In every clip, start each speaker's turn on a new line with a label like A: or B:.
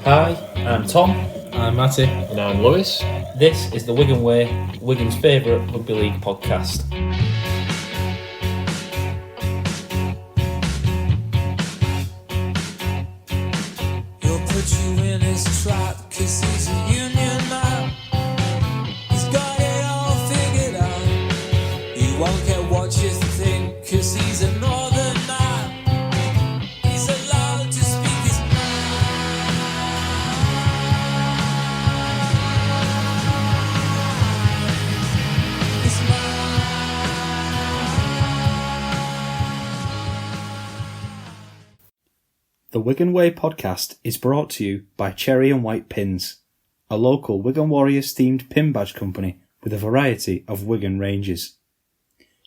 A: Hi, I'm Tom.
B: I'm Matty.
C: And I'm Lewis.
A: This is the Wigan Way, Wigan's favourite rugby league podcast.
D: He'll put you in his trap, 'cause he's a union man. He's got it all figured out. He won't care what you think, 'cause he's a northern man. He's allowed to speak his mind. His
E: The Wigan Way podcast is brought to you by Cherry and White Pins, a local Wigan Warriors themed pin badge company with a variety of Wigan ranges.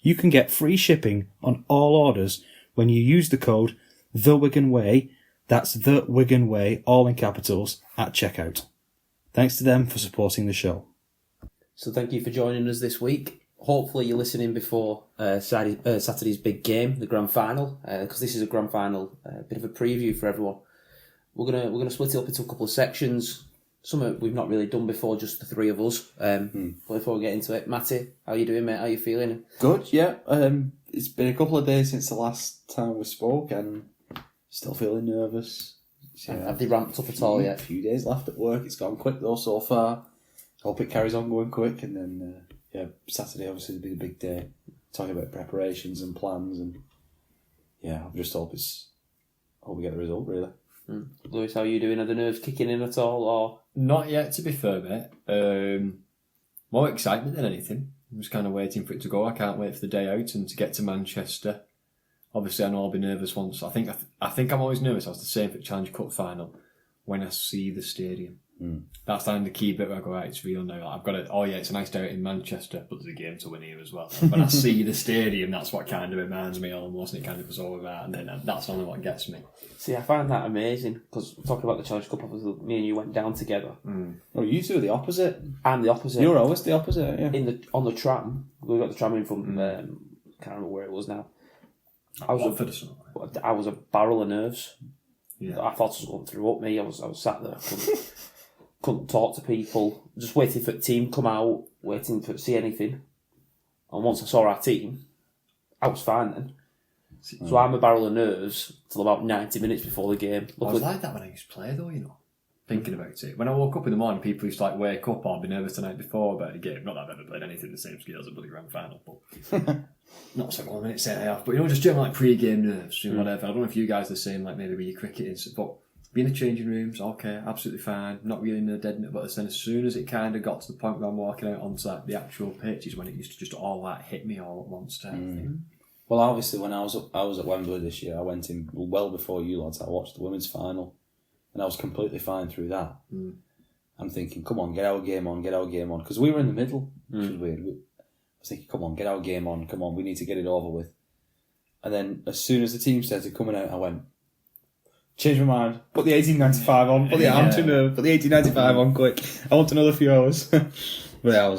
E: You can get free shipping on all orders when you use the code THEWIGANWAY, that's The Wigan Way, all in capitals, at checkout. Thanks to them for supporting the show.
A: So thank you for joining us this week. Hopefully you're listening before Saturday's big game, the grand final, because this is a grand final, bit of a preview for everyone. We're gonna split it up into a couple of sections. Some we've not really done before, just the three of us. But before we get into it, Matty, how you doing, mate? How you feeling?
E: Good, yeah. It's been a couple of days since the last time we spoke and still feeling nervous. Yeah.
A: Have they ramped up at all yet?
E: A few days left at work. It's gone quick though so far. Hope it carries on going quick, and then Saturday obviously will be the big day. Talking about preparations and plans, and I just hope we get the result really.
A: Lewis, how are you doing? Are the nerves kicking in at all, or
C: Not yet, to be fair, mate. More excitement than anything. I'm just kind of waiting for it to go. I can't wait for the day out and to get to Manchester. Obviously, I know I'll be nervous once. I think I'm always nervous. I was the same for the Challenge Cup final when I see the stadium. That's the key bit where I go, right, it's real now. I've got it. Oh yeah, it's a nice day out in Manchester, but there's a game to win here as well. When I see the stadium, that's what kind of reminds me almost, and it kind of goes over that, and then that's only what gets me.
A: See, I find that amazing because talking about the Challenge Cup, obviously, me and you went down together.
E: Oh, you two are the opposite.
A: I'm the opposite.
E: You're always the opposite, yeah.
A: On the tram, we got the tram in from can't remember where it was now. I was a barrel of nerves.
C: Yeah.
A: I thought it was going through up me. I was sat there, couldn't talk to people, just waiting for the team to come out, waiting to see anything. And once I saw our team, I was fine then. So I'm a barrel of nerves till about 90 minutes before the game.
C: I was like that when I used to play though, you know. Thinking about it. When I woke up in the morning, people used to wake up or be nervous the night before about a game. Not that I've ever played anything the same scale as a bloody grand final, but not so 1 minute say I have. But just general pre-game nerves, whatever. I don't know if you guys are the same, maybe with your cricketing, but being in the changing rooms, okay, absolutely fine. Not really in the dead minute, but then as soon as it kind of got to the point where I'm walking out onto the actual pitch is when it used to just all hit me all at once type thing.
E: Well, obviously, when I was at Wembley this year, I went in well before you lads. I watched the women's final, and I was completely fine through that. I'm thinking, come on, get our game on, because we were in the middle, which was weird. I was thinking, come on, get our game on, come on, we need to get it over with. And then as soon as the team started coming out, I went, change my mind, put the 1895 on, put the 1895 on quick. I want another few hours. But I'll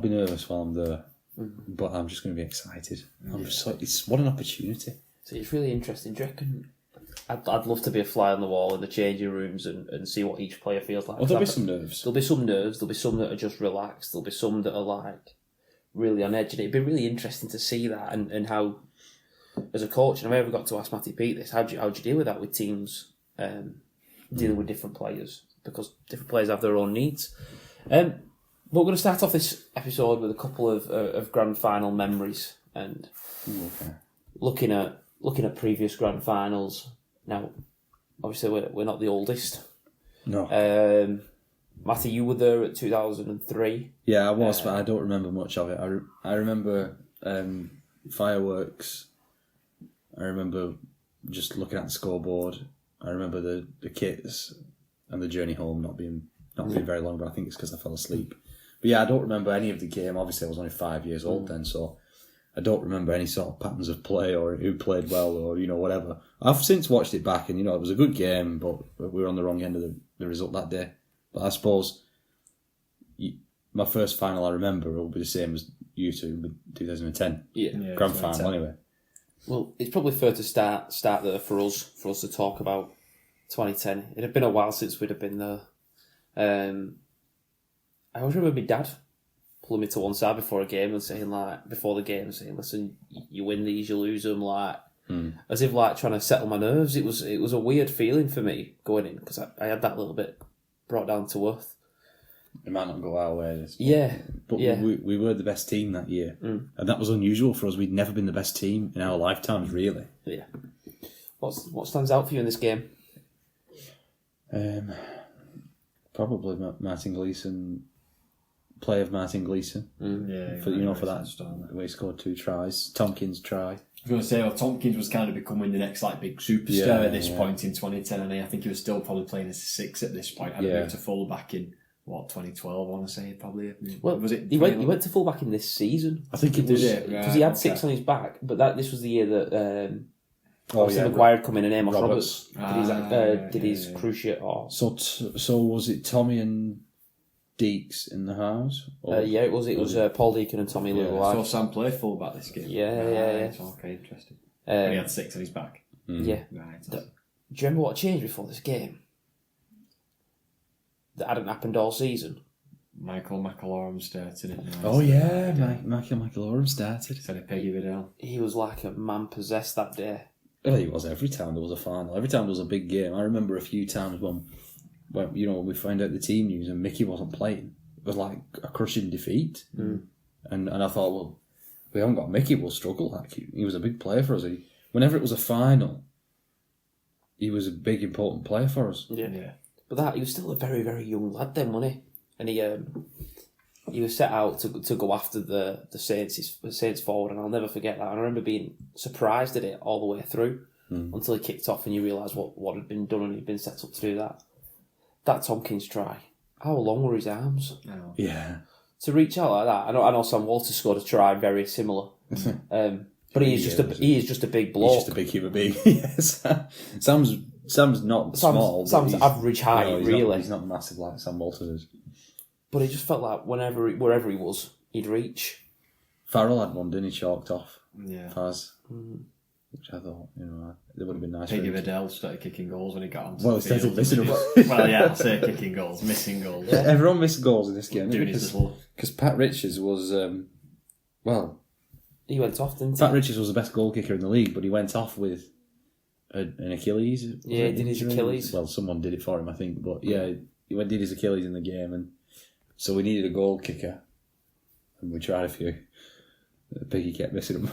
E: be nervous while I'm there, but I'm just going to be excited. What an opportunity.
A: So it's really interesting. Do you reckon I'd love to be a fly on the wall in the changing rooms and see what each player feels like?
E: Well, there'll be some nerves.
A: There'll be some nerves. There'll be some that are just relaxed. There'll be some that are really on edge. And it'd be really interesting to see that and how, as a coach, and I've ever got to ask Matty Pete this, how do you deal with that with teams dealing with different players? Because different players have their own needs. But we're going to start off this episode with a couple of grand final memories and looking at previous grand finals. Now, obviously, we're not the oldest.
E: No.
A: Matty, you were there at 2003.
E: Yeah, I was, but I don't remember much of it. I remember fireworks. I remember just looking at the scoreboard. I remember the kits and the journey home not being very long, but I think it's because I fell asleep. But yeah, I don't remember any of the game. Obviously, I was only 5 years old then, so I don't remember any sort of patterns of play or who played well or whatever. I've since watched it back, and it was a good game, but we were on the wrong end of the result that day. But I suppose my first final I remember will be the same as you two with 2010.
A: Yeah,
E: grand final anyway.
A: Well, it's probably fair to start there for us to talk about 2010. It had been a while since we'd have been there. I always remember my dad pulling me to one side before a game and saying, like, before the game, saying, "Listen, you win these, you lose them," like, as if like trying to settle my nerves. It was a weird feeling for me going in because I had that little bit brought down to earth.
E: It might not go our way.
A: But
E: we were the best team that year, and that was unusual for us. We'd never been the best team in our lifetimes, really.
A: Yeah. What stands out for you in this game?
E: Probably Martin Gleeson. Play of Martin Gleeson. For that, where he scored 2 tries. Tompkins' try.
C: I was going to say, Tompkins was kind of becoming the next big superstar at this point in 2010, and I think he was still probably playing as a 6 at this point. Had moved to full back in 2012. I want to say probably.
A: Well,
C: was it?
A: He went to full back in this season.
E: I think it was
A: because he had 6 on his back. But this was the year that Maguire had come in and Amos Roberts did his cruciate.
E: So was it Tommy and Deeks in the house?
A: It was Paul Deacon and Tommy Lewis.
C: So Sam played full back this game.
A: Yeah.
C: Okay, interesting. But he had 6 on his back.
A: Yeah.
C: Right.
A: Do you remember what changed before this game? That hadn't happened all season.
C: Michael McElaurin started it.
E: Michael McElaurin started.
C: Instead of Peggy Vidal.
A: He was like a man possessed that day.
E: Well, he was every time there was a final. Every time there was a big game. I remember a few times when we found out the team news and Mickey wasn't playing. It was like a crushing defeat. And I thought, well, we haven't got Mickey, we'll struggle. Like he was a big player for us. Whenever it was a final, he was a big, important player for us.
A: Yeah. But he was still a very, very young lad then, wasn't he? And he was set out to go after the Saints forward, and I'll never forget that. And I remember being surprised at it all the way through until he kicked off and you realise what had been done and he'd been set up to do that. That Tompkins try, how long were his arms?
E: Yeah.
A: To reach out like that. I know Sam Walter scored a try very similar. But he is just a big bloke.
E: He's just a big human being. Yes. Sam's not small.
A: Sam's average height, really.
E: He's not massive like Sam Walters is.
A: But he just felt like wherever he was, he'd reach.
E: Farrell had one, didn't he? Chalked off.
C: Yeah.
E: Faz. Which I thought, it would have been nice.
C: Peggy Vidal started kicking goals when he got onto
E: the
C: field.
E: Started missing them.
C: Well, yeah, I say kicking goals, missing goals.
E: Yeah, everyone missed goals in this game.
C: Doing his little...
E: Because Pat Richards was,
A: he went off, didn't he?
E: Pat Richards was the best goal kicker in the league, but he went off with an Achilles.
A: Yeah, he did his Achilles.
E: Well, someone did it for him, I think. But yeah, he did his Achilles in the game, and so we needed a goal kicker, and we tried a few. Piggy kept missing them.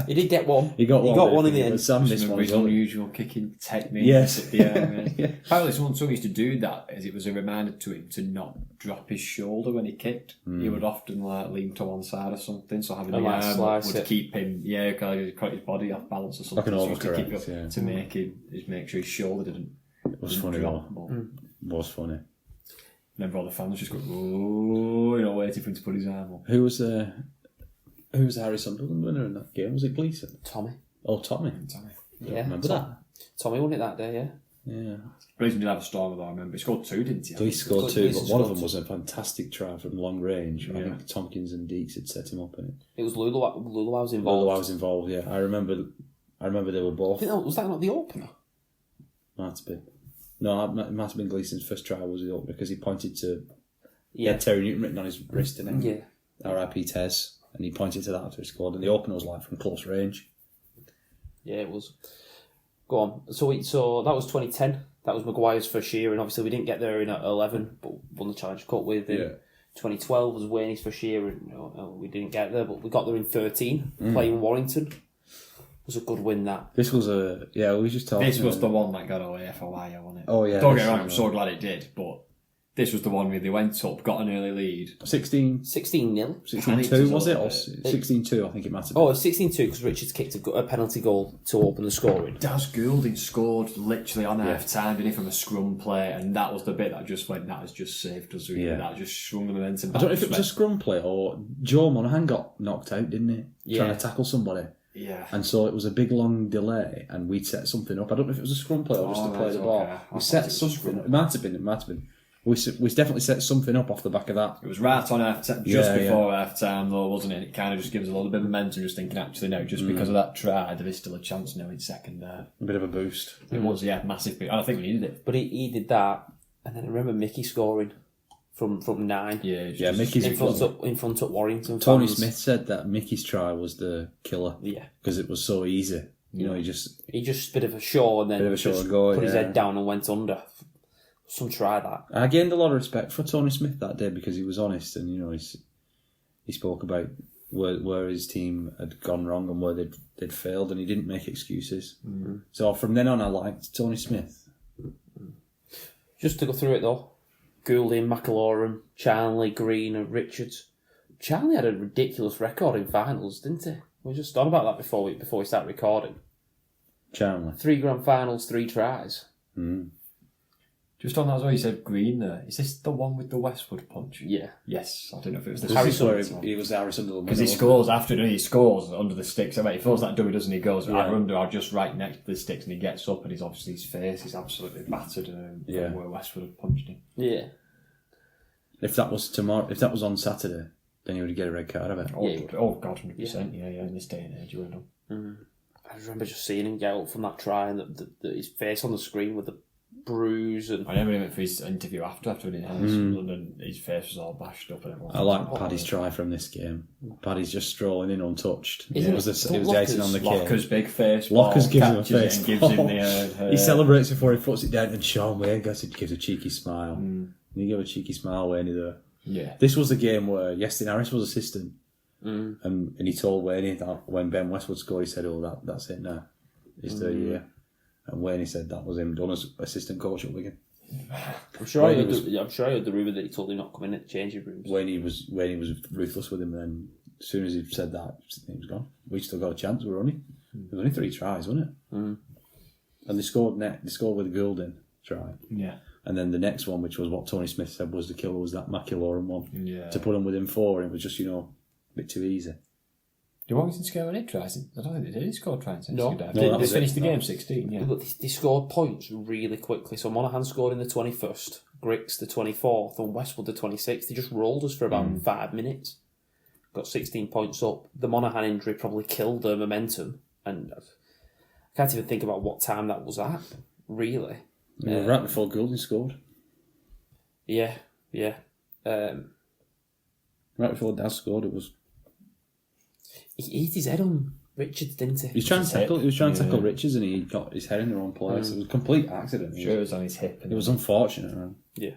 A: He did get one.
E: He got one in the
C: end.
E: Sam missed one.
C: His unusual kicking technique.
E: Yes.
C: Apparently someone used to do that as it was a reminder to him to not drop his shoulder when he kicked. He would often lean to one side or something, so having the arm would keep him, kind of cut his body off balance or something.
E: Like an
C: overcorrect, to make sure his shoulder didn't.
E: It was funny
C: drop.
E: It was funny.
C: Remember all the fans just going, waiting for him to put his arm up.
E: Who was the Harry Sunderland winner in that game? Was it Gleeson?
A: Tommy.
E: Oh, Tommy.
A: Yeah.
E: Remember that?
A: Tommy won it that day,
E: yeah.
C: Gleeson did have a storm, though, I remember. He scored 2, didn't he?
E: He scored 2, but one of them was a fantastic try from long range. I think Tompkins and Deeks had set him up in it.
A: It was Lulu was involved.
E: Lulu was involved, yeah. I remember they were both.
A: Was that not the opener?
E: Might have been. No, it might have been Gleeson's first try was the opener because he pointed to... He
A: Yeah.
E: had Terry Newton written on his wrist, didn't he?
A: Yeah.
E: R.I.P. Tez. And he pointed to that after he scored, and the opener was from close range.
A: Yeah, it was. Go on. So that was 2010. That was Maguire's first year, and obviously we didn't get there in 11, but won the Challenge Cup with him. 2012 was Wayne's first year, and we didn't get there, but we got there in 13, playing Warrington. It was a good win, that.
E: This was we were just talking.
C: This was the one that got away for a while, wasn't it?
E: Oh, yeah.
C: Don't get me wrong, I'm so glad it did, but this was the one where they went up, got an early lead.
E: 16-0? 16-2, was it? Or 16-2, I think it might have been.
A: Oh, it was 16-2 because Richards kicked a penalty goal to open the scoring.
C: Daz Goulding scored literally on half-time, didn't he, from a scrum play, and that was the bit that just went, that has just saved us.
E: Yeah.
C: That just swung the momentum back.
E: I don't know if it was a scrum play or Joe Monaghan got knocked out, didn't he?
A: Yeah.
E: Trying to tackle somebody.
C: Yeah.
E: And so it was a big long delay and we'd set something up. I don't know if it was a scrum play or just to play the ball.
C: Okay.
E: We set something up. It might have been.
B: we definitely set something up off the back of that.
C: It was right on before half time though, wasn't it? It kind of just gives a little bit of momentum, just thinking, actually, no, just because of that try, there is still a chance now in second half.
B: A bit of a boost.
C: It was, massive boost. And I think we needed it.
A: But he did that, and then I remember Mickey scoring from 9.
B: Yeah, Mickey's
A: in front of Warrington.
B: Tony
A: fans.
B: Smith said that Mickey's try was the killer.
A: Yeah,
B: because it was so easy. You know, he just
A: bit of a show and then just put his head down and went under. Some try that.
B: I gained a lot of respect for Tony Smith that day because he was honest and, you know, he spoke about where his team had gone wrong and where they'd failed, and he didn't make excuses. Mm-hmm. So from then on, I liked Tony Smith.
A: Just to go through it though, Goulding, McIlaurin, Charnley, Green and Richards. Charnley had a ridiculous record in finals, didn't he? We were just on about that before we started recording.
B: Charnley.
A: 3 grand finals, 3 tries.
B: Mm.
C: Just on that as well, you said Green there. Is this the one with the Westwood punch?
A: Yeah.
C: Yes. I don't know if it was the
B: Harry Sunderland. He was Harry Sunderland.
C: Because he scores after, he scores under the sticks. I mean, he feels that dummy, doesn't he? He goes under or just right next to the sticks, and he gets up, and his face is absolutely battered from where Westwood had punched him.
A: Yeah.
B: If that was on Saturday, then he would get a red card of it.
C: Oh God, 100%. Yeah. In this day and age, you would know.
A: I remember just seeing him get up from that try and his face on the screen with the bruise. And
C: I remember him for his interview after winning Sunderland, and his face was all bashed up and everything.
B: I like Paddy's try from this game. Paddy's just strolling in untouched.
A: It
B: was the icing on the cake.
C: Locker's big face.
B: Lockers gives him a face.
C: And gives him the,
B: he celebrates before he puts it down, and Sean Wayne gives a cheeky smile. And he gave a cheeky smile when there.
C: Yeah.
B: This was the game where Yestin Harris was assistant, and he told Wayne that when Ben Westwood scored, he said, "Oh, that's it now. His third year." And Wayne said that was him done as assistant coach at Wigan.
A: I'm sure I heard the rumour that he told him not coming in at the changing rooms.
B: Wayne was ruthless with him, and then as soon as he said that, he was gone. We still got a chance. There was only 3 tries, wasn't it? And they scored with a Goulding try.
C: Yeah.
B: And then the next one, which was what Tony Smith said was the killer, was that McIlaurin one.
C: Yeah.
B: To put him within 4, and it was just, a bit too easy.
C: Do Warrington score any tries? I don't think they did. He scored tries.
A: No.
C: They finished the game 16, yeah.
A: But they scored points really quickly. So Monaghan scored in the 21st, Grix the 24th, and Westwood the 26th. They just rolled us for about 5 minutes. Got 16 points up. The Monaghan injury probably killed their momentum. And I can't even think about what time that was at, really.
B: Right before Goulding scored.
A: Yeah.
B: Right before Daz scored, it was...
A: He hit his head on Richards, didn't he?
B: He was trying to tackle Richards, and he got his head in the wrong place. It was a complete accident.
C: Sure, it was on his hip.
B: It was unfortunate, man.
A: Yeah.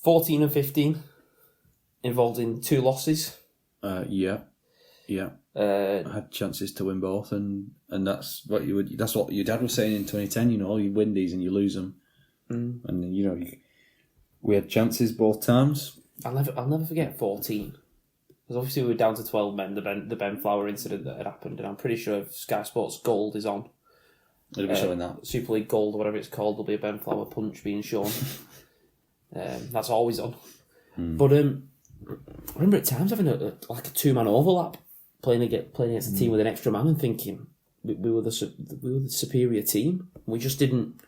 A: 14 and 15, involved in 2 losses.
B: Yeah. I had chances to win both, and that's what your dad was saying in 2010. You win these and you lose them, and we had chances both times.
A: I'll never forget 14. Because obviously we were down to 12 men, the Ben Flower incident that had happened, and I'm pretty sure if Sky Sports Gold is on,
B: it'll be showing that.
A: Super League Gold or whatever it's called, there'll be a Ben Flower punch being shown. That's always on. But I remember at times having a 2-man overlap, playing against a team with an extra man and thinking we were the superior team. We just didn't.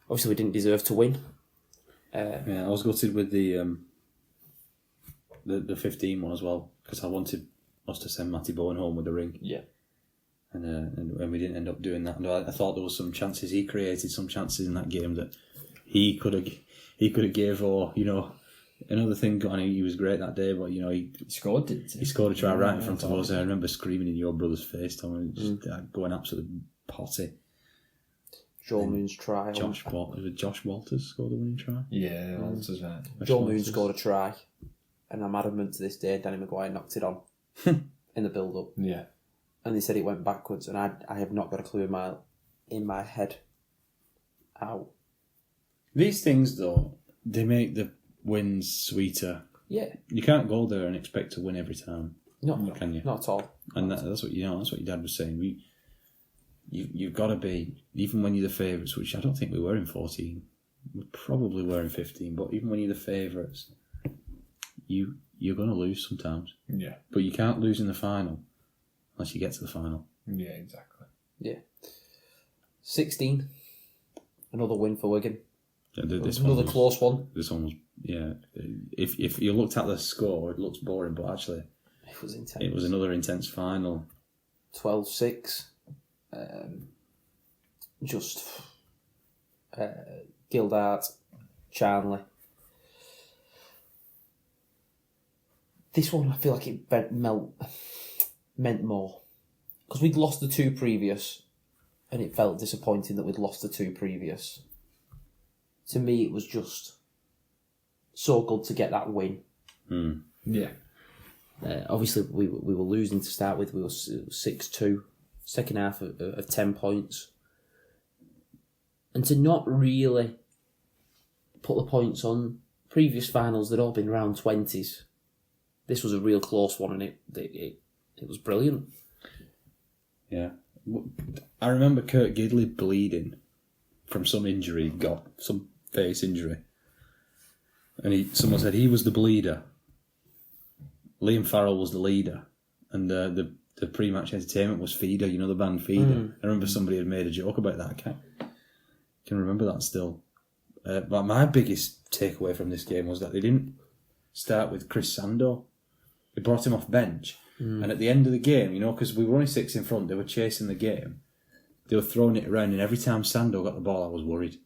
A: Obviously, we didn't deserve to win.
B: I was gutted with the 15 one as well, because I wanted us to send Matty Bowen home with the ring.
A: Yeah.
B: And we didn't end up doing that. And I thought there was some chances he created, some chances in that game that he could have gave, or another thing. And he was great that day, but he
C: scored. Didn't he?
B: He scored a try right in front of us. I remember screaming in your brother's face, Tom, going absolutely potty.
A: Joel Moon's try.
B: Josh Walters scored the winning try.
C: Yeah, Walters right.
A: Joel Moon scored a try. And I'm adamant to this day, Danny Maguire knocked it on in the build-up.
C: Yeah.
A: And they said it went backwards, and I have not got a clue in my head how.
B: These things, though, they make the wins sweeter.
A: Yeah.
B: You can't go there and expect to win every time.
A: No,
B: can you?
A: Not at all.
B: And that's what that's what your dad was saying. You've got to be, even when you're the favourites, which I don't think we were in 14. We probably were in 15, but even when you're the favourites, you're going to lose sometimes.
C: Yeah.
B: But you can't lose in the final unless you get to the final.
C: Yeah, exactly.
A: Yeah. 16. Another win for Wigan.
B: This
A: Another
B: was,
A: close one.
B: This one was, yeah. If you looked at the score, it looks boring, but actually,
A: It was intense.
B: it was another intense final.
A: 12-6. Gildart, Charnley. This one, I feel like it meant more. Because we'd lost the two previous, and it felt disappointing that we'd lost the two previous. To me, it was just so good to get that win.
C: Yeah.
A: Obviously, we were losing to start with. We were 6-2, second half of 10 points. And to not really put the points on previous finals, they'd all been round 20s. This was a real close one, and it was brilliant.
B: Yeah. I remember Kurt Gidley bleeding from some injury, he got some face injury. And someone said he was the bleeder. Liam Farrell was the leader. And the pre-match entertainment was Feeder, you know, the band Feeder. I remember somebody had made a joke about that. I can remember that still. But my biggest takeaway from this game was that they didn't start with Chris Sando. They brought him off bench. And at the end of the game, you know, because we were only 6 in front, they were chasing the game. They were throwing it around, and every time Sando got the ball, I was worried.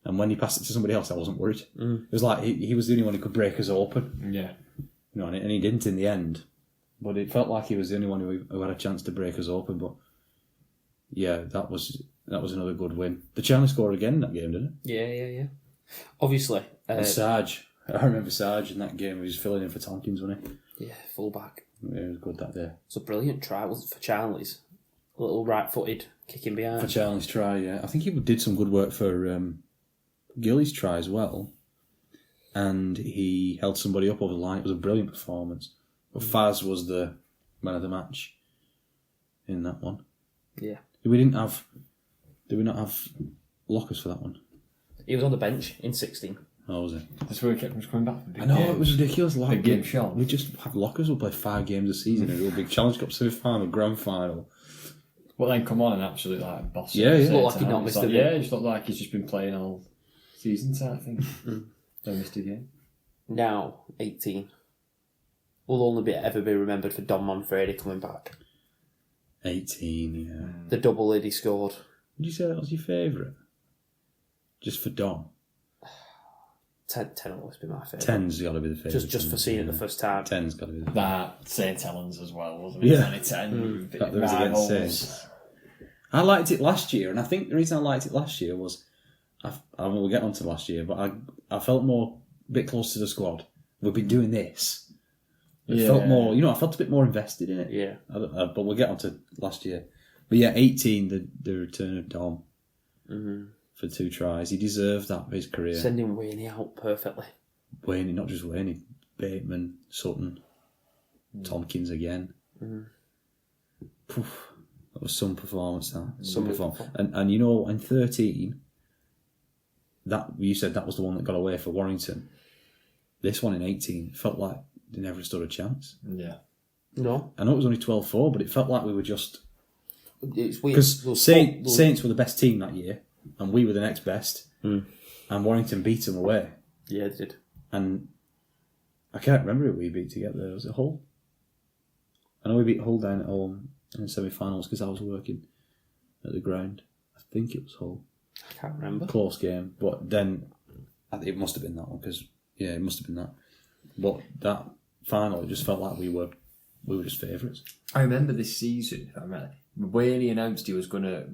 B: And when he passed it to somebody else, I wasn't worried. It was like he was the only one who could break us open.
C: Yeah.
B: You know, and he didn't in the end. But it felt like he was the only one who had a chance to break us open. But yeah, that was another good win. The Charlie scored again in that game, didn't it?
A: Yeah. Obviously.
B: And Sarge. I remember Sarge in that game. He was filling in for Tompkins, wasn't he?
A: Yeah, full-back.
B: Yeah, it was good that day.
A: It's a brilliant try, wasn't it, for Charlie's? A little right-footed kicking behind.
B: For Charlie's try, yeah. I think he did some good work for Gilly's try as well. And he held somebody up over the line. It was a brilliant performance. But Faz was the man of the match in that one.
A: Yeah.
B: Did we not have lockers for that one?
A: He was on the bench in 16.
B: Oh, was it?
C: That's where we kept coming back.
B: I know, it was ridiculous.
C: Big game shot.
B: We just have lockers. We'll play 5 games a season. A real big Challenge Cup semi-final, grand final.
C: Well, then come on and absolutely like boss.
B: Yeah, yeah.
A: Looked like he'd not missed a game.
C: Yeah, it just looked like he's just been playing all season type thing. Don't missed a game.
A: Now, 18. Will only ever be remembered for Don Manfredi coming back.
B: 18, yeah.
A: The double lid he scored.
B: Would you say that was your favourite? Just for Dom?
A: 10 will always be my favourite.
B: 10's got to be the favourite.
A: Just for seeing it the first time.
B: 10's got to be the favourite.
C: That St Helens as well, wasn't it?
B: Yeah.
C: 2010.
B: That was against Saints. I liked it last year, and I think the reason I liked it last year was, I will get onto last year, but I felt a bit close to the squad. We've been doing this. It felt more, I felt a bit more invested in it.
A: Yeah.
B: But we'll get onto last year. But yeah, 18, the return of Dom for 2 tries. He deserved that for his career.
A: Sending Wayne out perfectly.
B: Wayne, not just Wayne, Bateman, Sutton, Tompkins again. Poof, that was some performance, that. Some performance. And in 13, that you said that was the one that got away for Warrington. This one in 18 felt like they never stood a chance.
C: Yeah.
A: No.
B: I know it was only 12-4, but it felt like we were just...
A: It's weird.
B: Because Saints were the best team that year, and we were the next best, and Warrington beat them away.
A: Yeah, they did.
B: And I can't remember who we beat to get there. Was it Hull? I know we beat Hull down at home in the semi-finals because I was working at the ground. I think it was Hull.
A: I can't remember.
B: Close game, but then it must have been that one because it must have been that. But that final, it just felt like we were just favourites.
C: I remember this season, if I remember, when he announced he was going to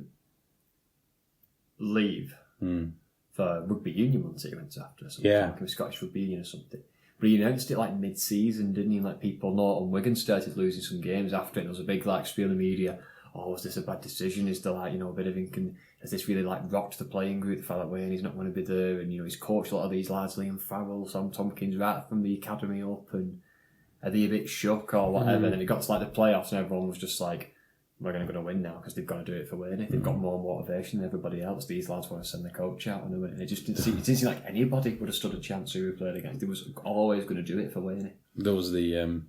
C: leave for rugby union once he went after something, like Scottish rugby union or something. But he announced it like mid-season, didn't he? Like people know, and Wigan started losing some games after it. And there was a big spiel in the media. Oh, was this a bad decision? Is there a bit of has this really rocked the playing group? The fact that Wayne he's not going to be there, and he's coached a lot of these lads, Liam Farrell, Sam Tompkins, right from the academy up, and are they a bit shook or whatever? And then it got to the playoffs, and everyone was just like, we're going to win now because they've got to do it for Wayne. They've got more motivation than everybody else. These lads want to send the coach out and it just didn't seem like anybody would have stood a chance who we played against. They was always going to do it for Wayne.
B: There was the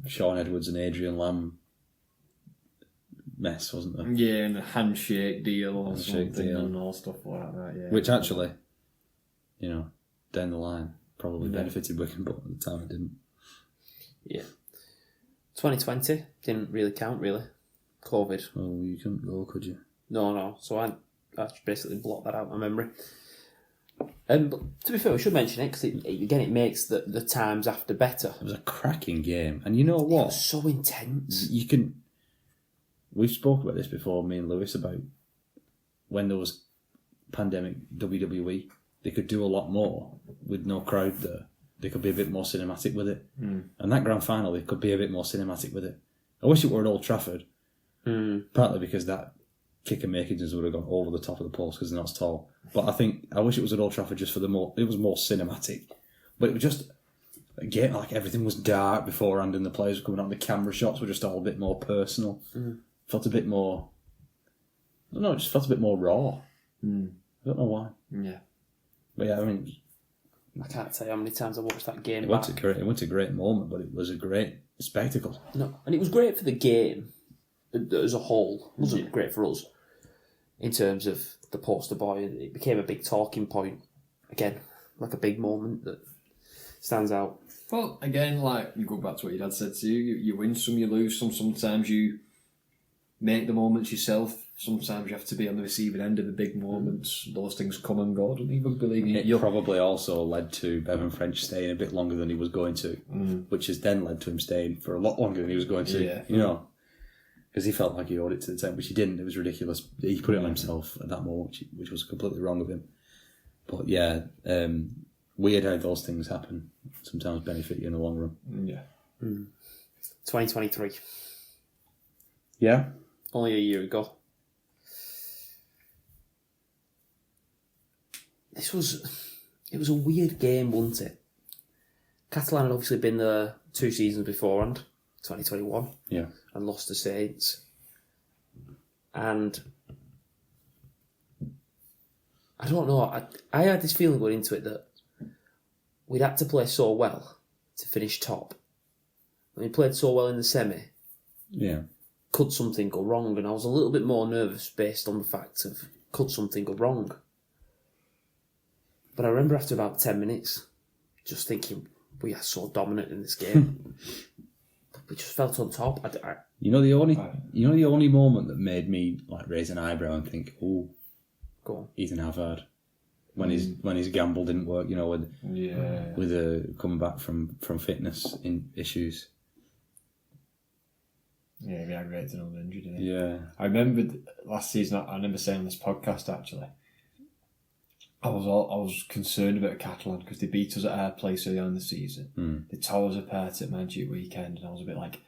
B: Sean Edwards and Adrian Lamb mess, wasn't there?
C: Yeah, and the handshake deal and all stuff like that, yeah.
B: Which actually, down the line probably benefited Wigan, but at the time it didn't.
A: Yeah. 2020 didn't really count, really. COVID.
B: Oh, you couldn't go, could you?
A: No. So I just basically blocked that out of my memory. But to be fair, we should mention it because it makes the times after better.
B: It was a cracking game, and you know what?
A: It was so intense.
B: We've spoken about this before, me and Lewis, about when there was pandemic WWE, they could do a lot more with no crowd there. They could be a bit more cinematic with it. And that grand final, they could be a bit more cinematic with it. I wish it were at Old Trafford, partly because that kick and makings would have gone over the top of the post because they're not as tall. But I wish it was at Old Trafford just for it was more cinematic. But it was just a game, like everything was dark beforehand and the players were coming out and the camera shots were just all a bit more personal. Felt a bit more, I don't know, it just felt a bit more raw. I don't know why.
C: Yeah.
B: But yeah, I mean,
A: I can't tell you how many times I watched that game.
B: it wasn't a great moment, but it was a great spectacle.
A: No, and it was great for the game as a whole. It wasn't great for us in terms of the poster boy. It became a big talking point. Again, like a big moment that stands out.
C: Well, again, like you go back to what your dad said to you. You win some, you lose some. Sometimes you make the moments yourself. Sometimes you have to be on the receiving end of the big moments. Those things come and go. Don't even believe
B: It probably also led to Bevan French staying a bit longer than he was going to, which has then led to him staying for a lot longer than he was going to.
C: Yeah.
B: Because he felt like he owed it to the team, which he didn't. It was ridiculous. He put it on himself at that moment, which was completely wrong of him. But yeah, weird how those things happen. Sometimes benefit you in the long run.
C: Yeah.
A: 2023.
B: Yeah.
A: Only a year ago. It was a weird game, wasn't it? Catalan had obviously been there 2 seasons beforehand, 2021.
B: Yeah.
A: And lost to Saints. And I don't know, I had this feeling going into it that we'd had to play so well to finish top. When we played so well in the semi, could something go wrong? And I was a little bit more nervous based on the fact of could something go wrong? But I remember after about 10 minutes just thinking we are so dominant in this game. We just felt on top.
B: You know the only moment that made me like raise an eyebrow and think, "Oh,
A: go on."
B: Ethan Hazard," when his gamble didn't work. With coming back from fitness issues.
C: Yeah, he aggravated another injury, didn't he?
B: Yeah.
C: I remember last season. I remember saying on this podcast actually. I was concerned about Catalan because they beat us at our place early on in the season. They tore us apart at Manchester weekend, and I was a bit like,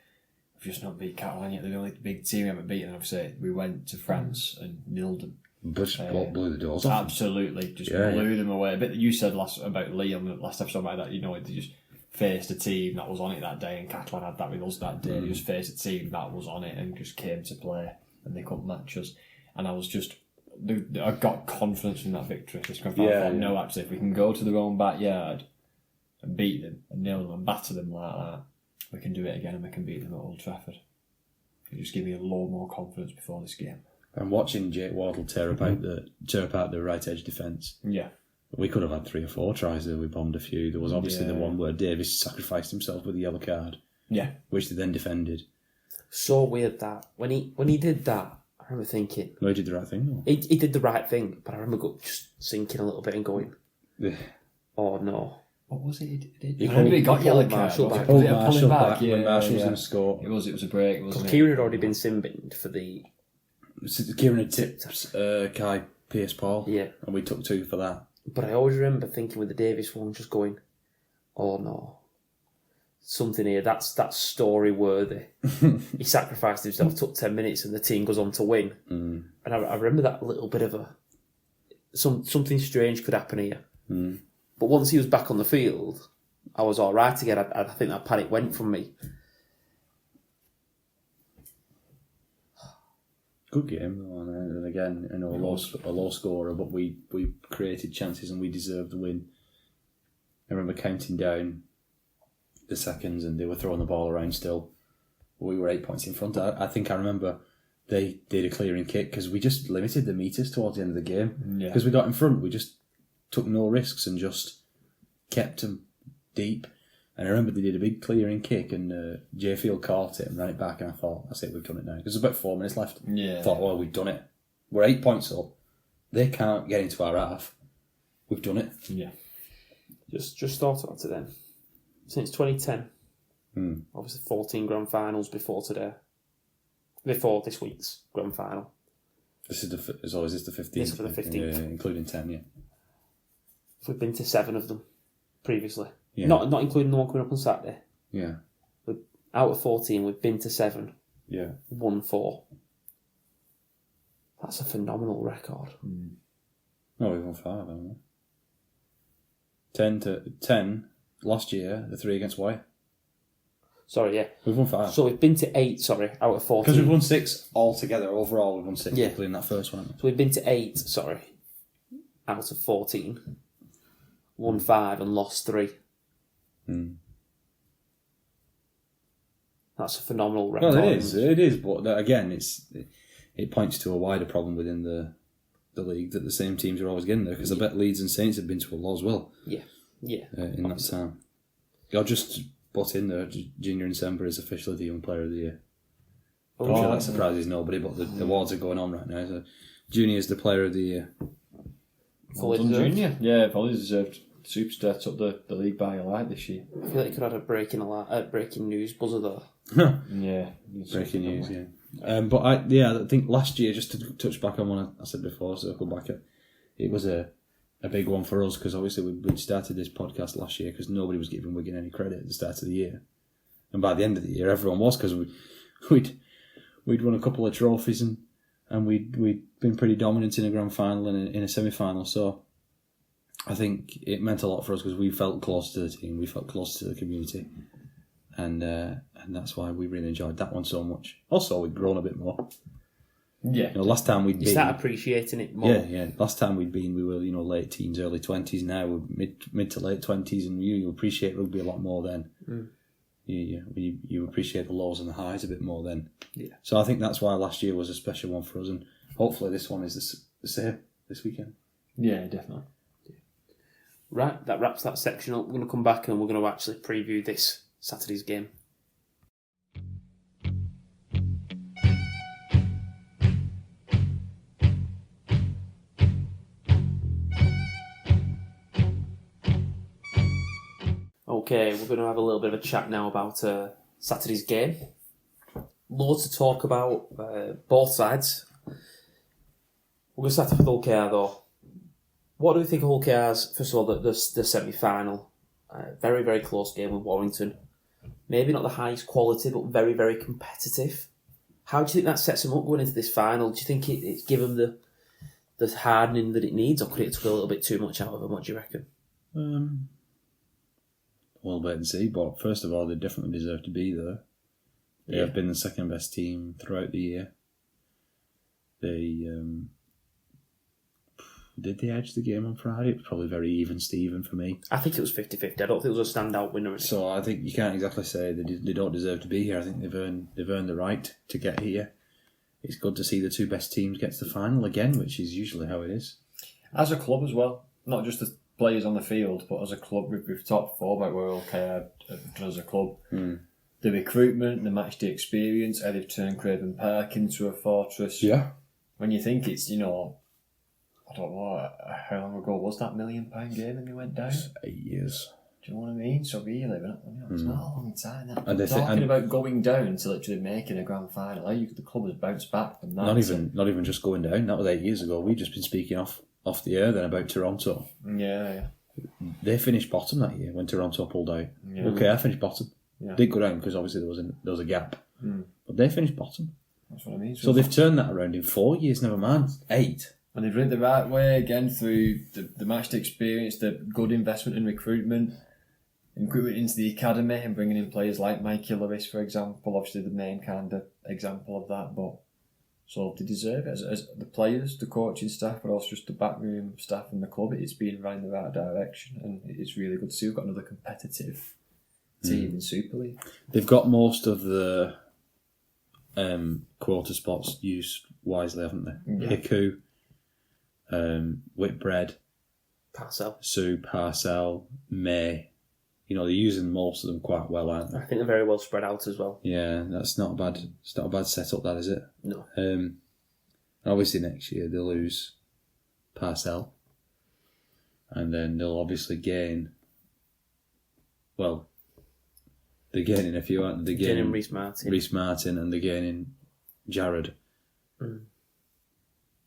C: "We've just not beat Catalan yet. They're the only big team we haven't beaten." And obviously, we went to France and nilled them.
B: But blew the doors off.
C: Absolutely, just blew them away. A bit that you said about Lee on the last episode about that. They just faced a team that was on it that day, and Catalan had that with us that day. They just faced a team that was on it and just came to play, and they couldn't match us. And I was just. I got confidence in that victory. No, actually, if we can go to their own backyard and beat them and nail them and batter them like that, we can do it again and we can beat them at Old Trafford. It just gave me a lot more confidence before this game.
B: And watching Jake Wardle tear apart the right edge defence.
C: Yeah.
B: We could have had 3 or 4 tries there. We bombed a few. There was obviously the one where Davis sacrificed himself with the yellow card.
C: Yeah.
B: Which they then defended.
A: So weird that when he did that, I remember thinking...
B: No, he did the right thing, though.
A: He did the right thing, but I remember just sinking a little bit and going, oh no.
C: What was it he did?
A: He
C: I remember he got yellow card.
A: Marshall back.
B: Pulled Marshall back
C: when
B: Marshall was going to score.
C: It was a break, wasn't it?
A: Kieran had already been sin-binned for the...
B: Kieran had tipped Kai Pierce-Paul, and we took 2 for that.
A: But I always remember thinking with the Davis one, just going, oh no. Something here, that's story worthy. He sacrificed himself, took 10 minutes and the team goes on to win. And I remember that little bit of something strange could happen here. But once he was back on the field, I was alright again. I think that panic went from me.
B: Good game though, and again, a low scorer, but we created chances and we deserved the win. I remember counting down the seconds and they were throwing the ball around still. We were 8 points in front. I think I remember they did a clearing kick because we just limited the meters towards the end of the game. Because we got in front, we just took no risks and just kept them deep. And I remember they did a big clearing kick and Jay Field caught it and ran it back, and I thought, that's it, we've done it now. There's about 4 minutes left.
C: Yeah.
B: I thought, well, we've done it. We're 8 points up. They can't get into our half. We've done it.
C: Yeah.
A: Just thought about it then. Since 2010, obviously 14 grand finals before today. Before this week's grand final.
B: This is the 15th?
A: This is for the 15th.
B: Yeah, including 10, yeah.
A: We've been to 7 of them previously.
B: Yeah.
A: Not including the one coming up on Saturday.
B: Yeah.
A: Out of 14, we've been to 7.
B: Yeah.
A: Won 4. That's a phenomenal record.
B: No, we've won 5, haven't we? 10 last year, the 3 against Y.
A: Sorry, yeah.
B: We've won 5.
A: So we've been to 8, out of 14.
B: Because we've won 6 altogether. Overall, we've won 6,
A: Yeah.
B: including that first one.
A: So we've been to 8, out of 14. Won 5 and lost 3. That's a phenomenal record.
B: Well, it is, but again, it points to a wider problem within the league that the same teams are always getting there, because I bet Leeds and Saints have been to a lot as well.
A: Yeah.
B: In that time. I'll just butt in there, Junior December is officially the Young Player of the Year. I'm sure that surprises nobody, but the awards are going on right now. So Junior is the Player of the Year.
A: Fully
C: Well done,
A: deserved.
C: Junior. Yeah, fully deserved. Superstar took the league by a light this year.
A: I feel like you could have had a breaking news buzzer there.
C: Yeah.
B: Breaking news, yeah. But I think last year, just to touch back on what I said before, circle back, it was a big one for us, because obviously we'd started this podcast last year because nobody was giving Wigan any credit at the start of the year. And by the end of the year, everyone was, because we'd won a couple of trophies and we'd been pretty dominant in a grand final and in a semi-final. So I think it meant a lot for us because we felt close to the team, we felt close to the community. And that's why we really enjoyed that one so much. Also, we'd grown a bit more.
C: Yeah.
B: Last time we'd
A: You
B: been...
A: start appreciating it more.
B: Yeah. Last time we'd been, we were, late teens, early 20s. Now we're mid to late 20s, and you appreciate rugby a lot more then. You appreciate the lows and the highs a bit more then.
A: Yeah.
B: So I think that's why last year was a special one for us, and hopefully this one is the same this weekend.
C: Yeah, definitely.
A: Right, that wraps that section up. We're going to come back and we're going to actually preview this Saturday's game. Okay, we're going to have a little bit of a chat now about Saturday's game. Loads to talk about, both sides. We're going to start off with Hull KR though. What do we think of Hull KR's, first of all, the semi-final? Very, very close game with Warrington. Maybe not the highest quality, but very, very competitive. How do you think that sets them up going into this final? Do you think it's given the hardening that it needs, or could it took a little bit too much out of them? What do you reckon?
B: We'll wait and see, but first of all, they definitely deserve to be there. They have been the second best team throughout the year. They did they edge the game on Friday? It was probably very even Steven for me.
A: I think it was 50-50. I don't think it was a standout winner.
B: So I think you can't exactly say they don't deserve to be here. I think they've earned the right to get here. It's good to see the two best teams get to the final again, which is usually how it is.
C: As a club as well, not just the players on the field, but as a club, we've talked before about where OK have done as a club. The recruitment, the matchday experience, how they've turned Craven Park into a fortress.
B: Yeah.
C: When you think it's, I don't know, how long ago was that £1 million game and they went down?
B: 8 years.
C: Do you know what I mean? So really, it's not a long time.
B: And they
C: talking about going down to literally making a grand final. The club has bounced back from that.
B: Not even just going down. That was 8 years ago. We've just been speaking off the air then about Toronto.
C: Yeah.
B: They finished bottom that year when Toronto pulled out.
C: Yeah.
B: Okay, I finished bottom.
C: Yeah.
B: Didn't go down because obviously there was a gap. But they finished bottom.
C: That's what I mean.
B: So they've turned that around in 4 years, never mind 8.
C: And they've done it the right way again through the match experience, the good investment in recruitment into the academy and bringing in players like Mikey Lewis, for example. Obviously the main kind of example of that, but so they deserve it as the players, the coaching staff, but also just the backroom staff and the club. It's been right in the right direction, and it's really good to see we've got another competitive team in Super League.
B: They've got most of the quarter spots used wisely, haven't they?
C: Yeah.
B: Hiku, Whitbread, Parcell, May. You know, they're using most of them quite well, aren't they?
A: I think they're very well spread out as well.
B: Yeah, that's not bad. It's not a bad setup, that is it?
A: No.
B: Obviously, next year they'll lose Parcell, and then they'll obviously gain. Well, they're gaining a few, aren't they? They're gaining
A: Reece
B: Martin, and they're gaining Jared.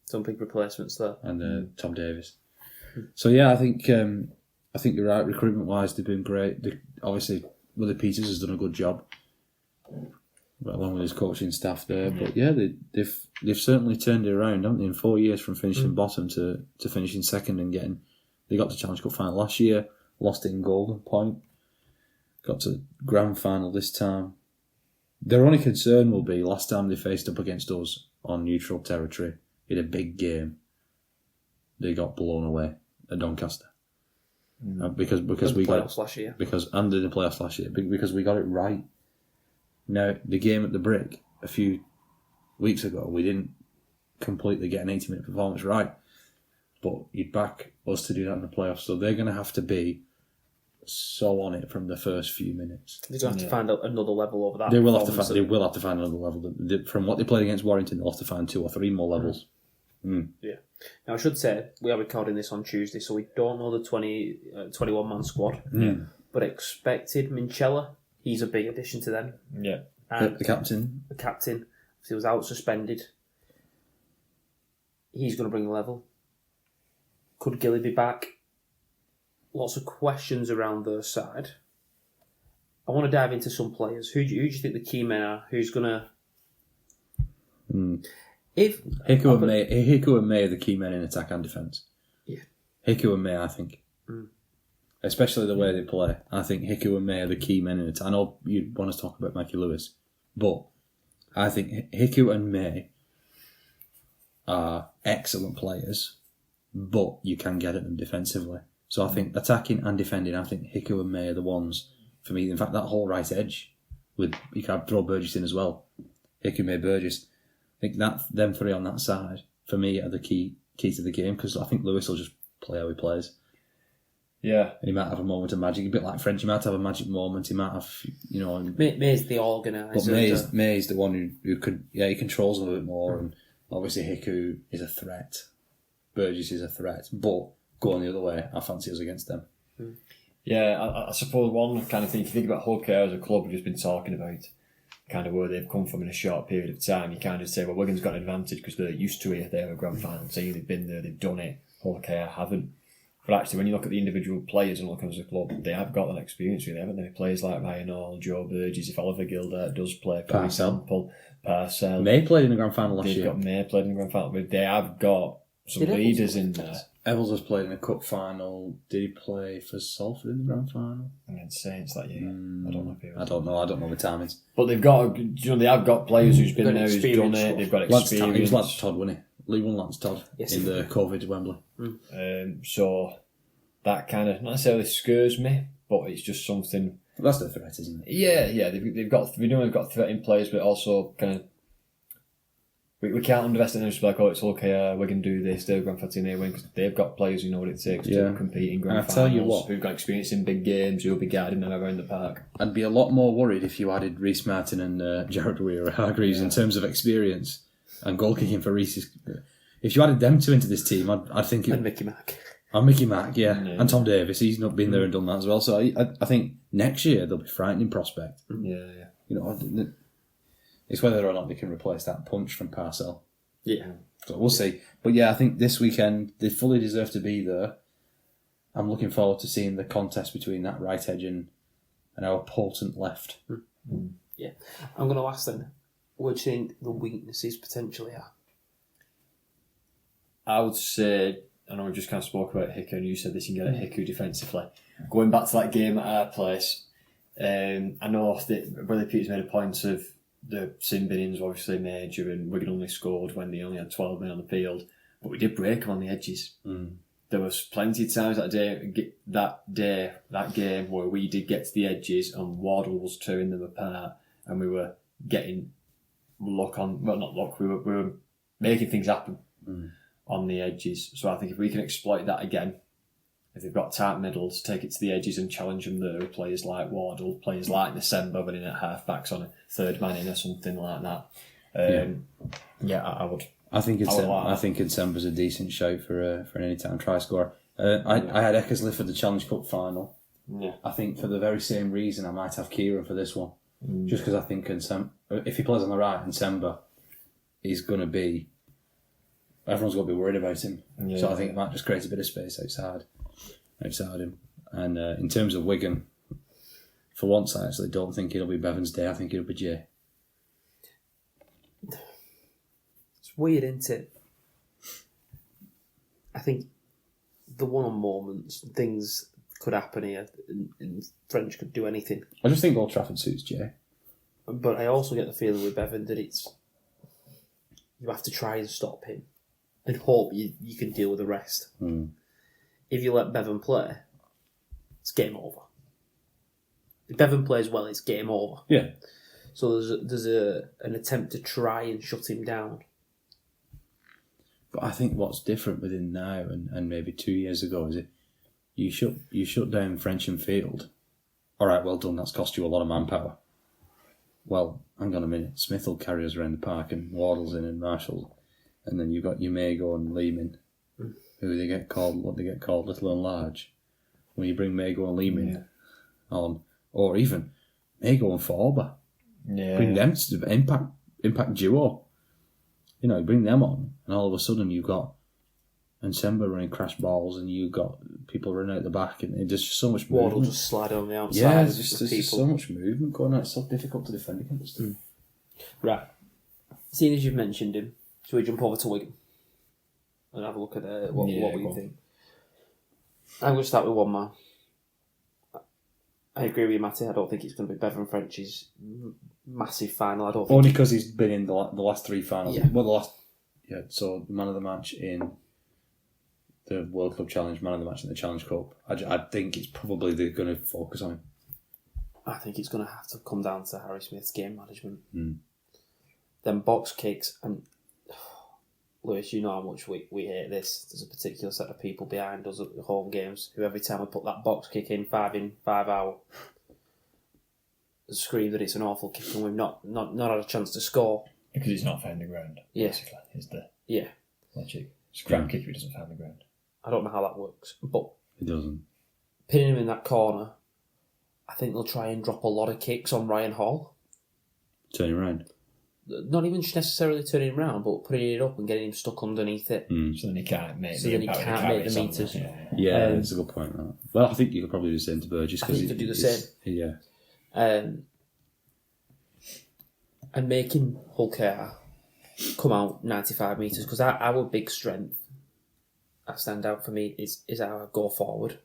A: Some big replacements there.
B: And Tom Davis. So yeah, I think you're right. Recruitment wise, they've been great. Obviously, Willie Peters has done a good job, along with his coaching staff there. But yeah, they've certainly turned it around, haven't they? In 4 years, from finishing bottom to finishing second and they got to Challenge Cup final last year, lost it in Golden Point, got to grand final this time. Their only concern will be last time they faced up against us on neutral territory in a big game, they got blown away at Doncaster. Because we got it
A: last year.
B: And in the playoffs last year, because we got it right. Now, the game at the Brick a few weeks ago, we didn't completely get an 80-minute performance right, but you'd back us to do that in the playoffs, so they're going to have to be so on it from the first few minutes.
A: They're going to have to find another level over that.
B: They will have to find another level. From what they played against Warrington, they'll have to find 2 or 3 more levels.
A: Yeah. Now, I should say, we are recording this on Tuesday, so we don't know the 21-man squad. But expected Minchella, he's a big addition to them.
C: Yeah.
A: And
B: the captain.
A: The captain. He was out suspended. He's going to bring the level. Could Gilly be back? Lots of questions around their side. I want to dive into some players. Who do you think the key men are? Who's going to... If
B: Hiku and May are the key men in attack and defence.
A: Yeah.
B: Hiku and May, I think. Especially the way they play. I think Hiku and May are the key men in attack. I know you'd want to talk about Mikey Lewis, but I think Hiku and May are excellent players, but you can get at them defensively. So I think attacking and defending, I think Hiku and May are the ones for me. In fact, that whole right edge, with you can throw Burgess in as well. Hiku, May, Burgess. I think that them 3 on that side for me are the key to the game, because I think Lewis will just play how he plays.
C: Yeah,
B: and he might have a moment of magic, a bit like French. He might have a magic moment. He might have,
A: May's the organiser.
B: But May's the one who could, he controls them a bit more, and obviously Hiku is a threat. Burgess is a threat, but going the other way, I fancy us against them.
C: Yeah, I suppose one kind of thing, if you think about Hull KR as a club, we've just been talking about kind of where they've come from in a short period of time, you kind of say, well, Wigan's got an advantage because they're used to it, they're a grand final team, they've been there, they've done it, Hull KR haven't. But actually, when you look at the individual players and look at the club, they have got that experience really, haven't they? Players like Ryan Hall, Joe Burgess, if Oliver Gilder does play, for example, Parcell.
B: May played in the grand final last year.
C: They've got May played in the grand final, but they have got some leaders in there.
B: Evans has played in a cup final. Did he play for Salford in the grand final?
C: Against Saints that year. I don't know if he was.
B: I don't know the timings.
C: But they've got, they have got players who's been there, who's done it. They've got experience.
B: He was Lance Todd, wasn't he? Lee won Lance Todd in the COVID Wembley.
C: So that kind of not necessarily scares me, but it's just something.
B: That's the threat, isn't it?
C: Yeah. They've got threat in players, but also kind of. We can't underestimate them. Just like, it's okay. We can do this. They're grand final team. They win because they've got players who know what it takes to compete in grand finals.
B: Tell you what,
C: who've got experience in big games, who'll be guiding them around the park.
B: I'd be a lot more worried if you added Reece Martin and Jared Weir-Hargreaves in terms of experience and goal kicking for Reece. If you added them 2 into this team, I'd think
A: and Mickey Mack.
B: And Mickey Mack, and Tom Davis. He's not been there and done that as well. So I think next year they'll be frightening prospect.
C: Yeah.
B: It's whether or not they can replace that punch from Parcell.
A: Yeah.
B: So we'll see. But yeah, I think this weekend they fully deserve to be there. I'm looking forward to seeing the contest between that right edge and our potent left.
A: Yeah. I'm going to ask then, what do you think the weaknesses potentially are?
C: I would say, I know we just kind of spoke about Hiku, and you said this, you can get at Hiku defensively. Going back to that game at our place, I know that Willie Peters made a point of the sin binnings were obviously major, and Wigan only scored when they only had 12 men on the field, but we did break them on the edges. There was plenty of times that game where we did get to the edges and Wardle was tearing them apart, and we were getting luck on. Well, not luck. We were making things happen on the edges. So I think if we can exploit that again, if they've got tight middles, take it to the edges and challenge them there with players like Wardle, players like December, but in at half-backs on a third man in or something like that. I would.
E: I think December's a decent shout for an anytime try scorer. I had Eckersley for the Challenge Cup final.
C: Yeah.
E: I think for the very same reason I might have Kieran for this one. Just because I think if he plays on the right, December, he's going to be... Everyone's going to be worried about him. Yeah, so I think it might just create a bit of space outside him. And in terms of Wigan, for once I actually don't think it'll be Bevan's day. I think it'll be Jay.
A: It's weird, isn't it? I think the one-on moments, things could happen here, and French could do anything.
E: I just think Old Trafford suits Jay.
A: But I also get the feeling with Bevan that you have to try and stop him and hope you can deal with the rest. If you let Bevan play, it's game over. If Bevan plays well, it's game over.
E: Yeah.
A: So there's an attempt to try and shut him down.
E: But I think what's different with him now and maybe 2 years ago is you shut down French and Field. All right, well done. That's cost you a lot of manpower. Well, hang on a minute. Smith will carry us around the park, and Wardle's in, and Marshall, and then you've got your Mago and Lehman, who they get called little and large. When you bring Mago and Lehman on, or even Mago and Forber, bring them to the impact duo. You know, bring them on, and all of a sudden you've got Nsemba running crash balls, and you've got people running out the back, and there's just so much movement.
A: Wardle just slide on the outside.
E: Yeah, there's just so much movement going on. It's so difficult to defend against.
A: Right. Seeing as you've mentioned him, shall we jump over to Wigan and have a look at what we think? I'm going to start with one man. I agree with you, Matty. I don't think it's going to be Bevan French's massive final. I don't think
E: only because he's been in the last three finals.
A: Yeah.
E: Well, so man of the match in the World Club Challenge, man of the match in the Challenge Cup. I think it's probably they're going to focus on him.
A: I think it's going to have to come down to Harry Smith's game management. Then box kicks, and Lewis, you know how much we hate this. There's a particular set of people behind us at the home games who every time we put that box kick in, 5 out, scream that it's an awful kick and we've not had a chance to score.
C: Because he's not found the ground, basically, is the logic. It's a crap kick if he doesn't find the ground.
A: I don't know how that works, but
E: It doesn't.
A: Pinning him in that corner, I think they'll try and drop a lot of kicks on Ryan Hall.
E: Turning around.
A: Not even necessarily turning him around, but putting it up and getting him stuck underneath it.
C: So then he can't make
A: the meters.
E: Yeah, that's a good point. That. Well, I think you could probably do the same to Burgess.
A: I think you could do the same.
E: Yeah.
A: And making Hulker come out 95 metres, because our big strength, our standout for me, is our go forward.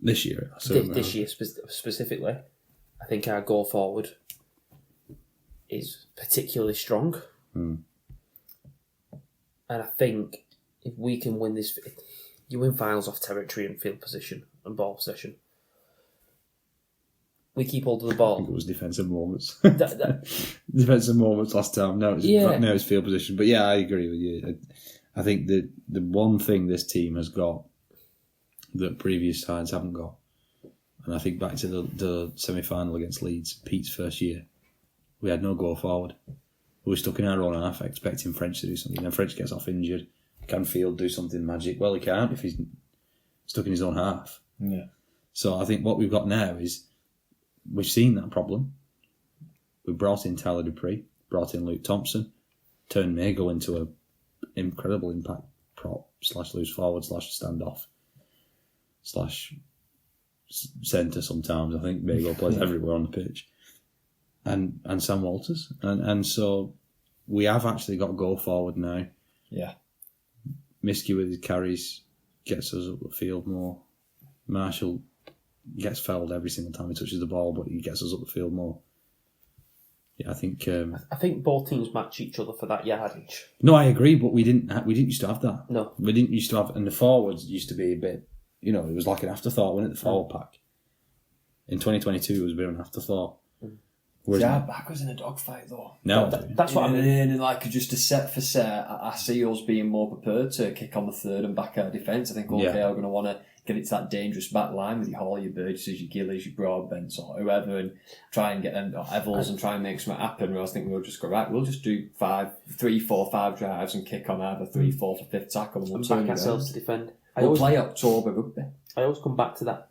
E: This year?
A: This year specifically. I think our go forward is particularly strong. And I think if we can win this, you win finals off territory and field position and ball possession. We keep hold of the ball.
E: I think it was defensive moments. Defensive moments last time. Now it's field position. But yeah, I agree with you. I think the one thing this team has got that previous sides haven't got, and I think back to the semi-final against Leeds, Pete's first year, we had no go forward. We were stuck in our own half, expecting French to do something. Then French gets off injured. Can Field do something magic? Well, he can't if he's stuck in his own half.
C: Yeah.
E: So I think what we've got now is we've seen that problem. We brought in Tyler Dupree, brought in Luke Thompson, turned Mago into an incredible impact prop / loose forward / standoff / centre sometimes. I think Mago plays everywhere on the pitch. And Sam Walters. And so we have actually got go forward now.
C: Yeah.
E: Miskey with his carries gets us up the field more. Marshall gets fouled every single time he touches the ball, but he gets us up the field more. Yeah, I think
A: both teams match each other for that yardage.
E: No, I agree, but we didn't used to have that.
A: No.
E: We didn't used to have, and the forwards used to be a bit, it was like an afterthought, wasn't it, the forward pack? In 2022, it was a bit of an afterthought.
C: Our back was in a dogfight though.
E: No,
A: that's what I mean.
C: And like just a set for set, I see us being more prepared to kick on the third and back our defence. I think we're going to want to get it to that dangerous back line with your Hall, your Burgesses, your Gillies, your Broadbents, or whoever, and try and get them, or Evels, and try and make something happen. Whereas I think we'll just go, right, we'll just do 3, 4, 5 drives and kick on either 3, 4 for 5th tackle, and we'll turn
A: back ourselves to defend.
C: We'll play October rugby.
A: I always come back to that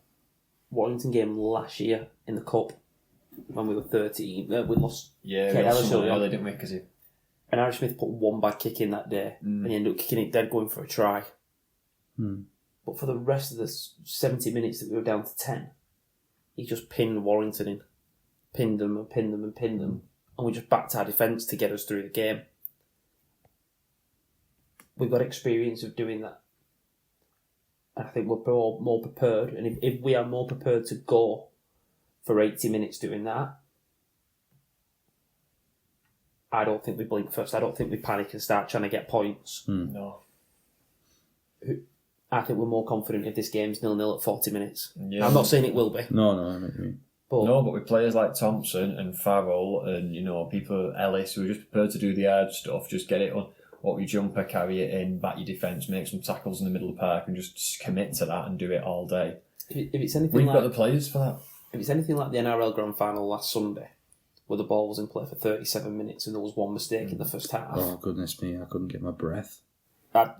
A: Warrington game last year in the Cup when we were 13. We lost.
C: Yeah,
A: Kate
C: we lost
A: Ellis
C: someone
A: early on.
C: early, didn't we? Because he...
A: And Irish Smith put one bad kick in that day, and he ended up kicking it dead, going for a try. But for the rest of the 70 minutes that we were down to 10, he just pinned Warrington in. Pinned them and pinned them and pinned them. And we just backed our defence to get us through the game. We've got experience of doing that. And I think we're more prepared. And if we are more prepared to go for 80 minutes doing that, I don't think we blink first. I don't think we panic and start trying to get points.
C: No.
A: I think we're more confident if this game's 0-0 at 40 minutes.
C: Yeah.
A: I'm not saying it will be.
B: No, I know what you mean.
C: But with players like Thompson and Farrell and, people, Ellis, who are just prepared to do the hard stuff, just get it on what your jumper, carry it in, back your defence, make some tackles in the middle of the park and just commit to that and do it all day.
A: If it's anything
C: We've
A: like,
C: got the players for that.
A: If it's anything like the NRL Grand Final last Sunday, where the ball was in play for 37 minutes and there was one mistake in the first half.
B: Oh, goodness me, I couldn't get my breath.
A: I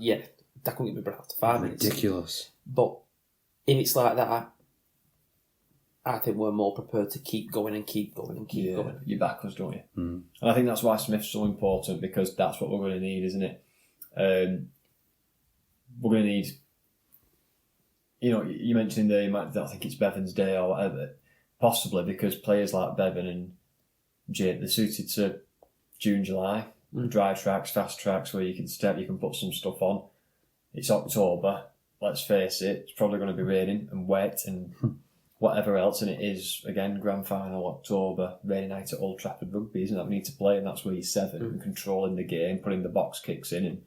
A: couldn't get my breath after 5 minutes.
B: Ridiculous.
A: But if it's like that, I think we're more prepared to keep going and keep going and keep going.
C: You back us, don't you? And I think that's why Smith's so important, because that's what we're going to need, isn't it? We're going to need... you mentioned there, you might not think it's Bevan's day or whatever. Possibly because players like Bevan and Jake, they're suited to June, July. Dry tracks, fast tracks where you can step, you can put some stuff on. It's October, let's face it, it's probably going to be raining and wet and whatever else, and it is, again, grand final October, rainy night at Old Trafford Rugby, isn't that? We need to play, and that's where you're 7 and controlling the game, putting the box kicks in and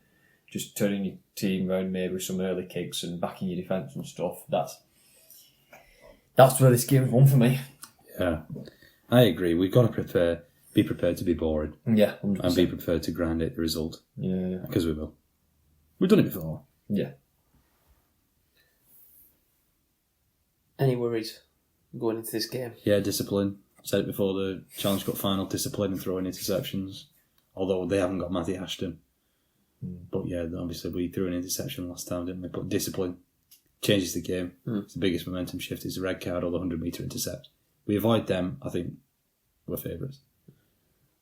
C: just turning your team round maybe with some early kicks and backing your defence and stuff. That's where this game's won for me.
B: Yeah, I agree. We've got to be prepared to be boring.
C: Yeah, 100%.
B: And be prepared to grind out the result.
C: Yeah.
B: Because we will. We've done it before.
C: Yeah.
A: Any worries going into this game?
B: Yeah, discipline. Said it before the Challenge Cup final, discipline and throwing interceptions. Although they haven't got Matty Ashton. But yeah, obviously we threw an interception last time, didn't we? But discipline changes the game. It's the biggest momentum shift. It's a red card or the 100-metre intercept. We avoid them, I think we're favourites.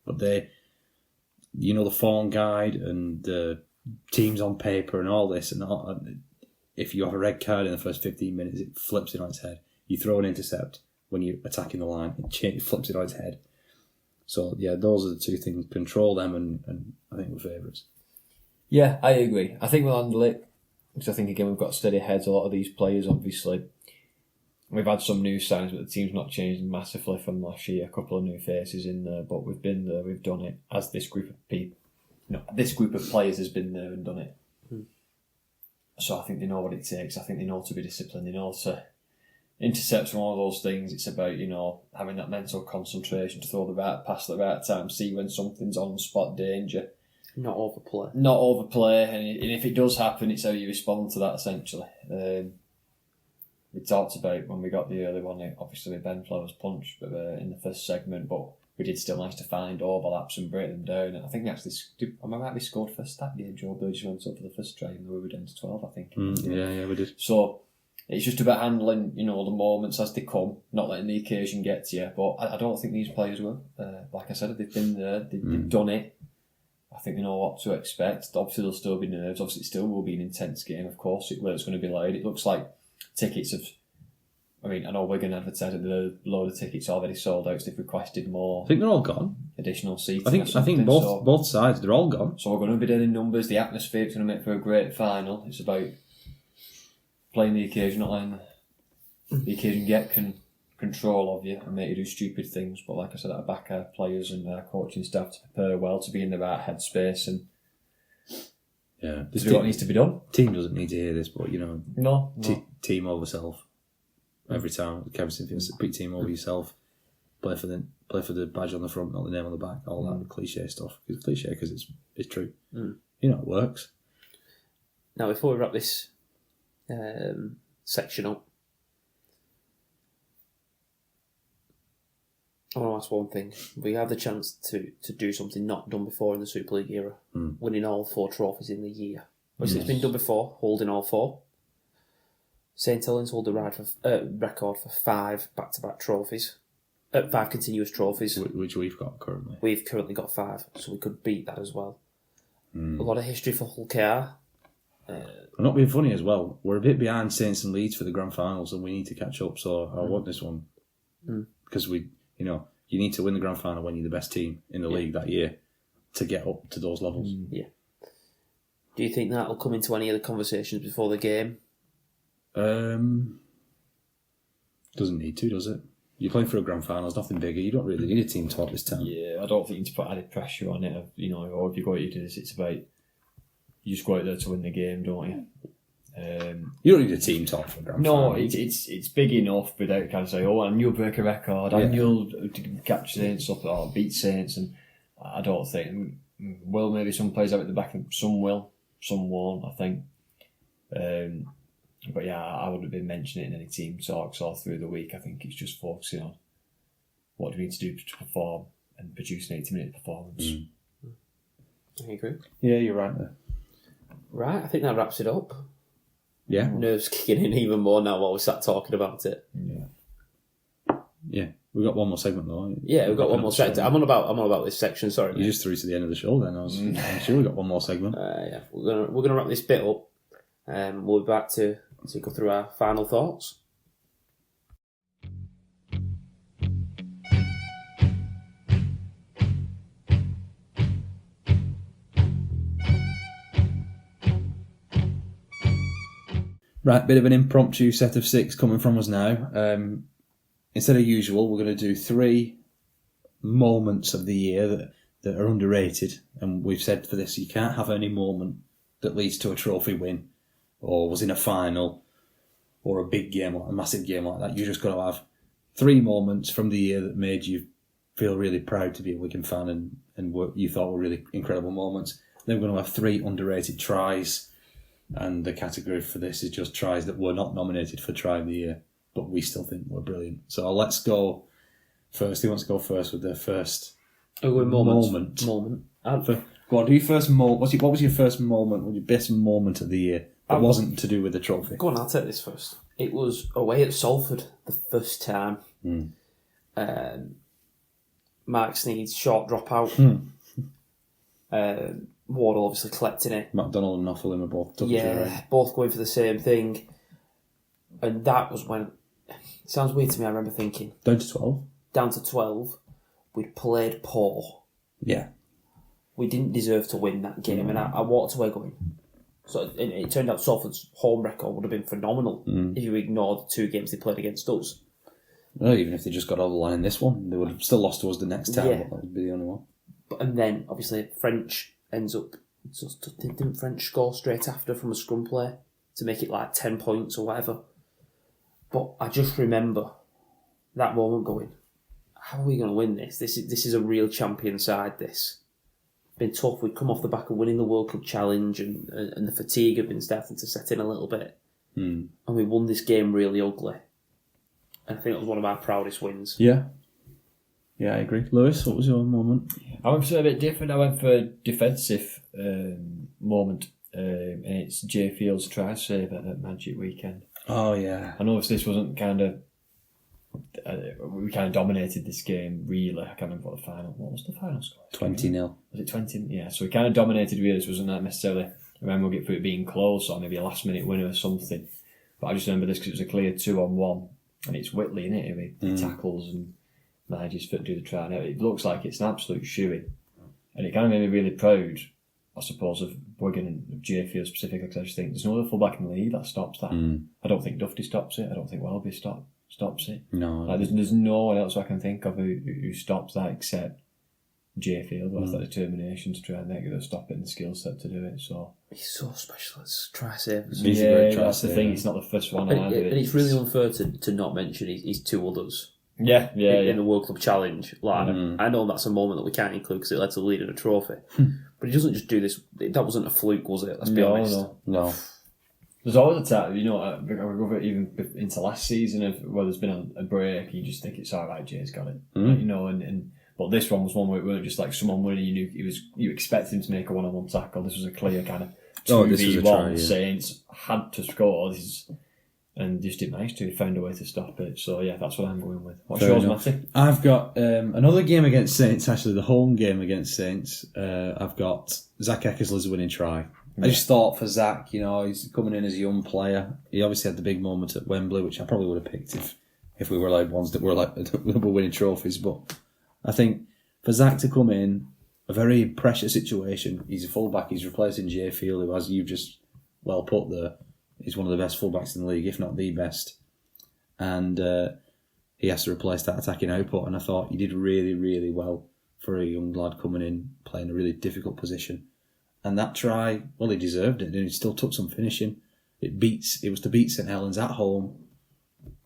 B: But they, the form guide and the teams on paper and all this, and if you have a red card in the first 15 minutes, it flips it on its head. You throw an intercept when you're attacking the line, it flips it on its head. So yeah, those are the two things. Control them, and I think we're favourites.
C: Yeah, I agree. I think we'll handle it, because I think, again, we've got steady heads. A lot of these players, obviously. We've had some new signs, but the team's not changed massively from last year. A couple of new faces in there, but we've been there, we've done it. As this group of people, this group of players has been there and done it. So I think they know what it takes. I think they know to be disciplined. They know to intercept from all those things. It's about, having that mental concentration to throw the right pass at the right time, see when something's on spot danger.
A: Not overplay.
C: And if it does happen, it's how you respond to that, essentially. We talked about when we got the early one, obviously with Ben Flower's punch in the first segment, but we did still manage to find overlaps and break them down. And I think actually, am I right, we scored first that game? Joe Burgess went up for the first try and we were down to 12, I think.
B: Yeah, we did.
C: So it's just about handling, the moments as they come, not letting the occasion get to you. But I don't think these players will. Like I said, they've been there, they've done it. I think they know what to expect. Obviously, there'll still be nerves. Obviously, it still will be an intense game, of course. It's going to be loud. It looks like tickets have... I know Wigan advertised that a load of tickets already sold out, so they've requested more.
B: I think they're all gone.
C: Additional seats.
B: I think both sides, they're all gone.
C: So we're going to be down in numbers. The atmosphere is going to make for a great final. It's about playing the occasion, not letting the occasion get control of you and make you do stupid things. But like I said, I back our players and our coaching staff to prepare well, to be in the right headspace and to do what needs to be done.
B: Team doesn't need to hear this, but
C: no.
B: Team over self. Every time, Kevin Simpkins, put team over yourself. Play for the badge on the front, not the name on the back. All that cliche stuff. It's cliche because it's true. It works.
A: Now, before we wrap this section up. I want to ask one thing. We had the chance to do something not done before in the Super League era, winning all 4 trophies in the year. Obviously, it's been done before, holding all 4. St Helens hold the record for 5 back-to-back trophies. 5 continuous trophies.
B: Which we've got currently.
A: We've currently got 5, so we could beat that as well. A lot of history for Hull KR.
B: We're not being funny as well. We're a bit behind Saints and Leeds for the grand finals, and we need to catch up. So I want this one because you need to win the grand final when you're the best team in the league that year to get up to those levels.
A: Yeah. Do you think that'll come into any of the conversations before the game?
B: Doesn't need to, does it? You're playing for a grand final. There's nothing bigger. You don't really need a team talk this time.
C: Yeah, I don't think you need to put added pressure on it. Or if you go out to do this, it's about you just go out there to win the game, don't you?
B: You don't need a team talk for a grand final.
C: No, it's big enough without kind of saying, and you'll break a record, and you'll catch Saints up or beat Saints, and I don't think. Well, maybe some players out at the back, some will, some won't, I think. But yeah, I wouldn't have been mentioning it in any team talks all through the week. I think it's just focusing on what do we need to do to perform and produce an 80-minute performance.
A: I agree.
B: Yeah, you're right there.
A: Right, I think that wraps it up.
B: Yeah.
A: Nerves kicking in even more now while we sat talking about it.
B: Yeah. We've got one more segment though.
A: Yeah, we've got one more segment. I'm on about this section, sorry.
B: You just threw to the end of the show then. I'm sure we've got one more segment.
A: Yeah, we're gonna wrap this bit up. We'll be back to go through our final thoughts.
B: Right, bit of an impromptu set of 6 coming from us now. Instead of usual, we're going to do 3 moments of the year that are underrated. And we've said for this, you can't have any moment that leads to a trophy win or was in a final or a big game, a massive game like that. You just got to have 3 moments from the year that made you feel really proud to be a Wigan fan and what you thought were really incredible moments. Then we're going to have 3 underrated tries. And the category for this is just tries that were not nominated for Try of the Year, but we still think were brilliant. So let's go first. Who wants to go first with their first moment?
A: Moment.
B: Go on, do your first moment. What was your first moment, or your best moment of the year that wasn't to do with the trophy?
A: Go on, I'll take this first. It was away at Salford the first time. Mark Sneed's short dropout. Wardle obviously collecting it.
B: McDonald and Knopfler were both took
A: both going for the same thing. And that was when... It sounds weird to me, I remember thinking...
B: Down to 12.
A: We'd played poor.
B: Yeah.
A: We didn't deserve to win that game, and I walked away going... So it turned out Salford's home record would have been phenomenal if you ignored the 2 games they played against us.
B: Well, even if they just got over the line in this one, they would have still lost to us the next time, but that would be the only one.
A: And then, obviously, French... ends up, didn't French score straight after from a scrum play to make it like 10 points or whatever? But I just remember that moment going, how are we going to win this? This is a real champion side, this. Been tough, we'd come off the back of winning the World Cup Challenge and the fatigue had been starting to set in a little bit. And we won this game really ugly. And I think it was one of our proudest wins.
B: Yeah. Yeah, I agree. Lewis, what was your moment?
C: I went for a bit different. I went for a defensive moment, and it's Jay Field's try save at Magic Weekend.
B: Oh, yeah.
C: I know this wasn't kind of... we kind of dominated this game, really. I can't remember what was the final score?
B: 20-0.
C: Was it 20? Yeah, so we kind of dominated, really. This wasn't that necessarily a memorable for it being close or maybe a last-minute winner or something. But I just remember this because it was a clear 2-on-1, and it's Whitley, in it? He tackles and manages to do the try. Now, it looks like it's an absolute shoo-in. And it kind of made me really proud, I suppose, of Wigan and of Jayfield specifically, because I just think there's no other fullback in the league that stops that. I don't think Duffy stops it. I don't think Welby stops it.
B: No.
C: Like, there's no one else I can think of who stops that except Jayfield, who has that determination to try and make it stop it and the skill set to do it. So
A: he's so special. It's try save.
C: Yeah, that's the thing. It's not the first one.
A: And it's really unfair to not mention his 2 others.
C: Yeah.
A: In the World Club Challenge. Like, I know that's a moment that we can't include because it led to the lead in a trophy. But he doesn't just do this. That wasn't a fluke, was it? Let's be honest.
B: No.
C: There's always a time, you know, I go even into last season of where there's been a break, you just think it's all right, Jay's got it, you know, and but this one was one where it weren't just like someone winning. You knew you expected him to make a 1-on-1 tackle. This was a clear kind of 2v1. Saints had to score. And just didn't manage to. He found a way to stop it. So yeah, that's what I'm going with. What's yours, Matty?
B: I've got another game against Saints. Actually, the home game against Saints. I've got Zach Eckersley's winning try. I just thought for Zach, you know, he's coming in as a young player. He obviously had the big moment at Wembley, which I probably would have picked if we were allowed ones that were winning trophies. But I think for Zach to come in, a very pressure situation. He's a fullback. He's replacing Jay Field, who, as you've just well put there, is one of the best fullbacks in the league, if not the best. And he has to replace that attacking output. And I thought he did really, really well for a young lad coming in, playing a really difficult position. And that try, well, he deserved it, and he still took some finishing. It was to beat St Helens at home.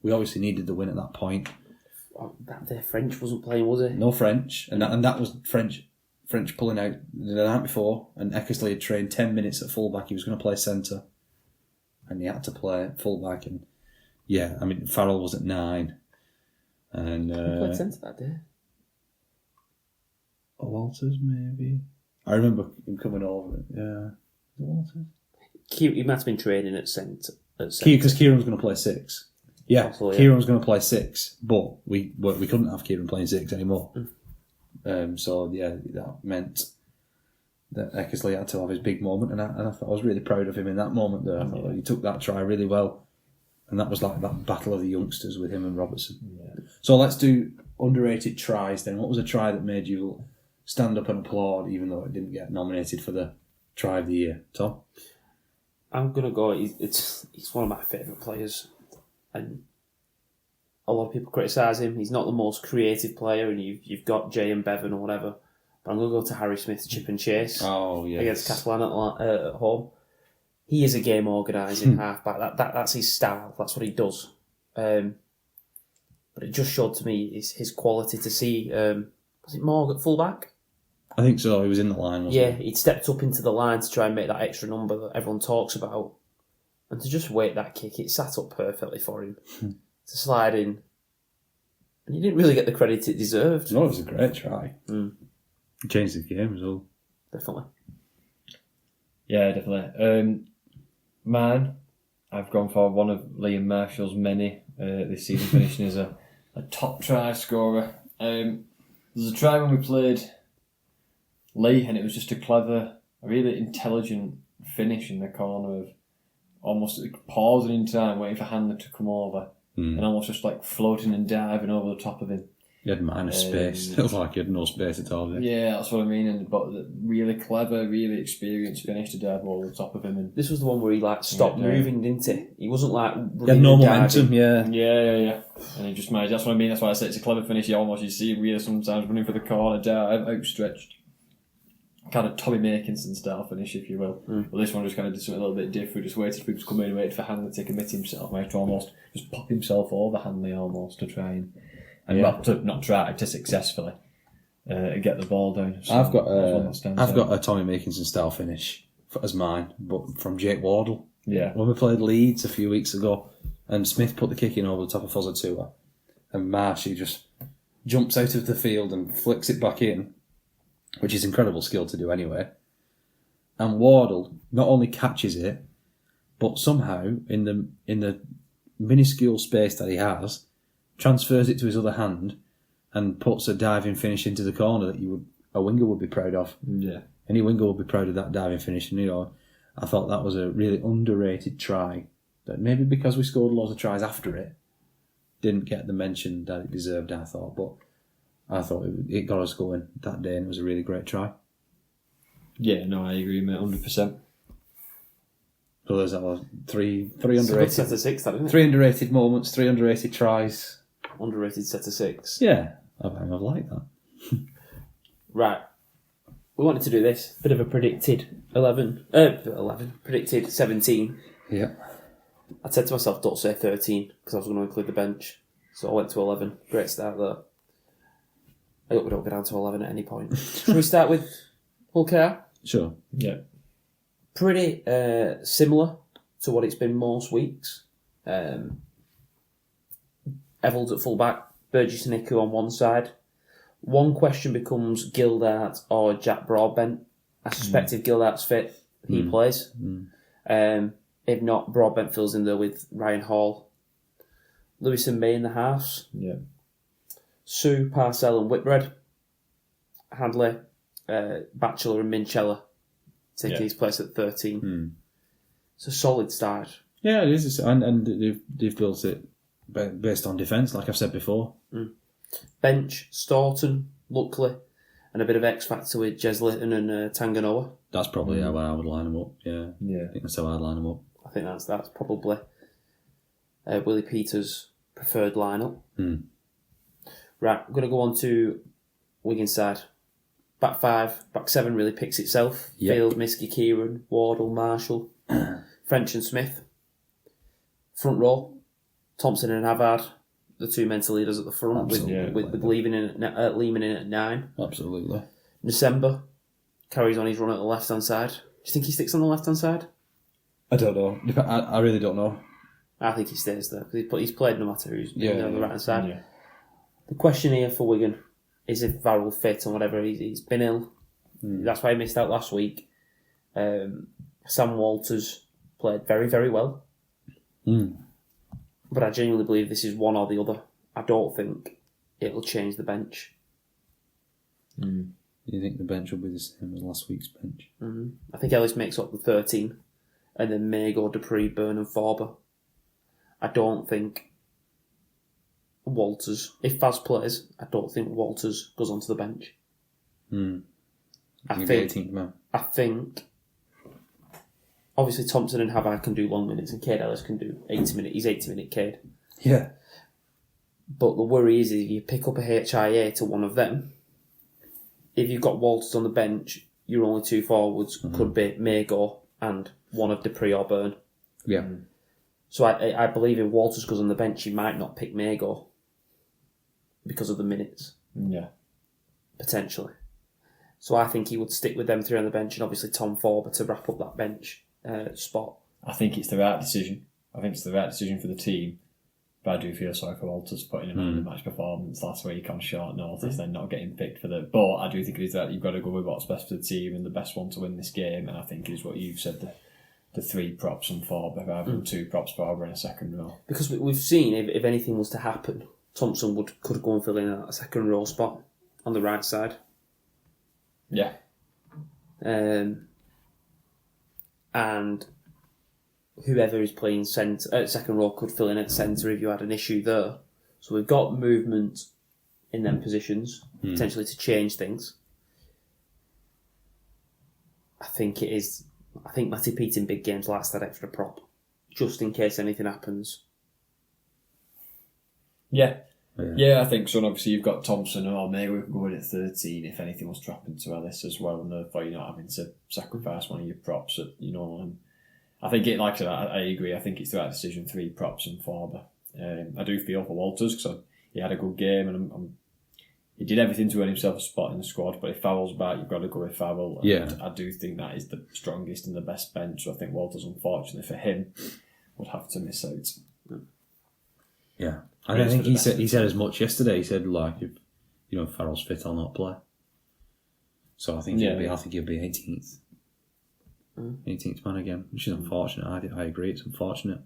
B: We obviously needed the win at that point.
A: That day French wasn't playing, was he?
B: No French, and that was French pulling out the night before, and Eckersley had trained 10 minutes at fullback. He was going to play centre, and he had to play fullback. And yeah, I mean, Farrell was at 9, and
A: He played centre that day.
B: Walters maybe. I remember him coming over. Yeah, Walters.
A: He might have been training at centre.
B: Because Kieran was going to play 6. Yeah,
A: Possibly,
B: Kieran was going to play 6, but we couldn't have Kieran playing 6 anymore. So yeah, that meant that Eckersley had to have his big moment, and I thought I was really proud of him in that moment there. I thought that he took that try really well, and that was like that battle of the youngsters with him and Robertson. Yeah. So let's do underrated tries then. What was a try that made you stand up and applaud, even though it didn't get nominated for the try of the year? Tom?
A: I'm gonna go. He's one of my favourite players, and a lot of people criticise him. He's not the most creative player, and you've got Jay and Bevan or whatever. But I'm gonna go to Harry Smith's chip and chase.
B: Oh yes.
A: Against Catalan at home. He is a game organising halfback. That's his style. That's what he does. But it just showed to me his quality to see. Was it Morg at fullback?
B: I think so. He was in the line, wasn't he?
A: He'd stepped up into the line to try and make that extra number that everyone talks about. And to just wait that kick, it sat up perfectly for him to slide in. And he didn't really get the credit it deserved.
B: No, it was a great try. It changed the game as well.
A: Definitely.
C: Yeah, definitely. Mine, I've gone for one of Liam Marshall's many this season, finishing as a top try scorer. There's a try when we played Lee, and it was just a clever, really intelligent finish in the corner of almost pausing in time, waiting for Handler to come over, and almost just like floating and diving over the top of him.
B: You had minus space. It was like you had no space at all.
C: Yeah, that's what I mean. But really clever, really experienced finish to dive over the top of him. And
A: this was the one where he stopped moving, didn't he? He wasn't
B: he had no momentum.
C: Yeah. And he just managed. That's what I mean. That's why I say it's a clever finish. You see him really sometimes running for the corner, dive, outstretched. Kind of Tommy Makinson style finish, if you will. But this one just kind of did something a little bit different. Just waited for him to come in, waited for Hanley to commit himself, managed to almost just pop himself over Hanley almost to try and not successfully get the ball down. So
B: I've got a Tommy Makinson style finish as mine, but from Jake Wardle.
C: Yeah.
B: When we played Leeds a few weeks ago, and Smith put the kick in over the top of Fozatua, and Marshy just jumps out of the field and flicks it back in, which is incredible skill to do anyway. And Wardle not only catches it, but somehow in the minuscule space that he has, transfers it to his other hand and puts a diving finish into the corner that a winger would be proud of.
C: Yeah.
B: Any winger would be proud of that diving finish. And I thought that was a really underrated try. That maybe because we scored loads of tries after it, didn't get the mention that it deserved, I thought. But I thought it got us going that day, and it was a really great try.
C: Yeah, no, I agree, mate, 100%.
B: So there's three underrated
A: set of 6, that, isn't it?
B: 3 underrated moments, 3 underrated tries.
A: Underrated set of 6.
B: Yeah, I like that.
A: Right. We wanted to do this. Bit of a predicted 11. Predicted 17.
B: Yeah.
A: I said to myself, don't say 13, because I was going to include the bench. So I went to 11. Great start there. I hope we don't go down to 11 at any point. Should we start with Hull KR?
B: Sure.
C: Yeah.
A: Pretty similar to what it's been most weeks. Evalds at full-back, Burgess and Iku on one side. One question becomes Gildart or Jack Broadbent. I suspect if Gildart's fit, he plays. If not, Broadbent fills in there with Ryan Hall. Lewis and May in the halves.
C: Yeah.
A: Sue, Parcell and Whitbread. Hadley, Batchelor and Minchella taking his place at 13. It's a solid start.
B: Yeah, it is. And they've built it based on defence, like I've said before.
A: Bench, Staunton, Luckley, and a bit of X factor with Jeslitten and Tanganoa.
B: That's probably how I would line them up. Yeah.
C: Yeah.
B: I think that's how I'd line them up.
A: I think that's probably Willie Peters' preferred lineup. Right, I'm going to go on to Wigan side. Back 5, back 7 really picks itself.
B: Yep.
A: Field, Miskey, Kieran, Wardle, Marshall, French and Smith. Front row, Thompson and Havard, the two mental leaders at the front, with Lehman in at 9.
B: Absolutely.
A: December carries on his run at the left-hand side. Do you think he sticks on the left-hand side?
B: I don't know. I really don't know.
A: I think he stays there, because he's played no matter who's been on the right-hand side.
C: Yeah.
A: The question here for Wigan is if Varrell fit and whatever. He's been ill. That's why he missed out last week. Sam Walters played very, very well. But I genuinely believe this is one or the other. I don't think it'll change the bench.
B: You think the bench will be the same as last week's bench?
A: I think Ellis makes up the 13, and then Mago, Dupree, Byrne and Forber. I don't think Walters, if Faz plays, I don't think Walters goes onto the bench. I think obviously Thompson and Havard can do long minutes and Cade Ellis can do 80 minutes. He's 80-minute Cade.
B: Yeah.
A: But the worry is if you pick up a HIA to one of them, if you've got Walters on the bench, your only two forwards could be Mago and one of Dupree or Byrne.
B: Yeah.
A: So I believe if Walters goes on the bench, he might not pick Mago because of the minutes.
C: Yeah.
A: Potentially. So I think he would stick with them three on the bench and obviously Tom Forber to wrap up that bench spot.
C: I think it's the right decision. I think it's the right decision for the team. But I do feel sorry for Walters putting him on the match performance last week on short notice, then not getting picked for the. But I do think it is that you've got to go with what's best for the team and the best one to win this game. And I think it is what you've said, the 3 props and Forber rather than 2 props Forber in a second row. Because
A: we've seen if anything was to happen, Thompson could go and fill in a second row spot on the right side.
C: Yeah.
A: And whoever is playing second row could fill in at centre if you had an issue there. So we've got movement in them positions, potentially to change things. I think Matty Pete in big games likes that extra prop, just in case anything happens.
C: Yeah. Yeah, I think so. And obviously, you've got Thompson or maybe we can go in at 13 if anything was to happen to Ellis as well, and therefore you're not having to sacrifice one of your props. And I think it, like I said, I agree. I think it's the right decision. 3 props and Forber. I do feel for Walters because he had a good game and he did everything to earn himself a spot in the squad. But if Farrell's back, you've got to go with Farrell. And I do think that is the strongest and the best bench. So I think Walters, unfortunately for him, would have to miss out.
B: Yeah. I think he said as much yesterday. He said, like, if Farrell's fit, I'll not play. So I think he'll be 18th. 18th man again, which is unfortunate. I agree, it's unfortunate.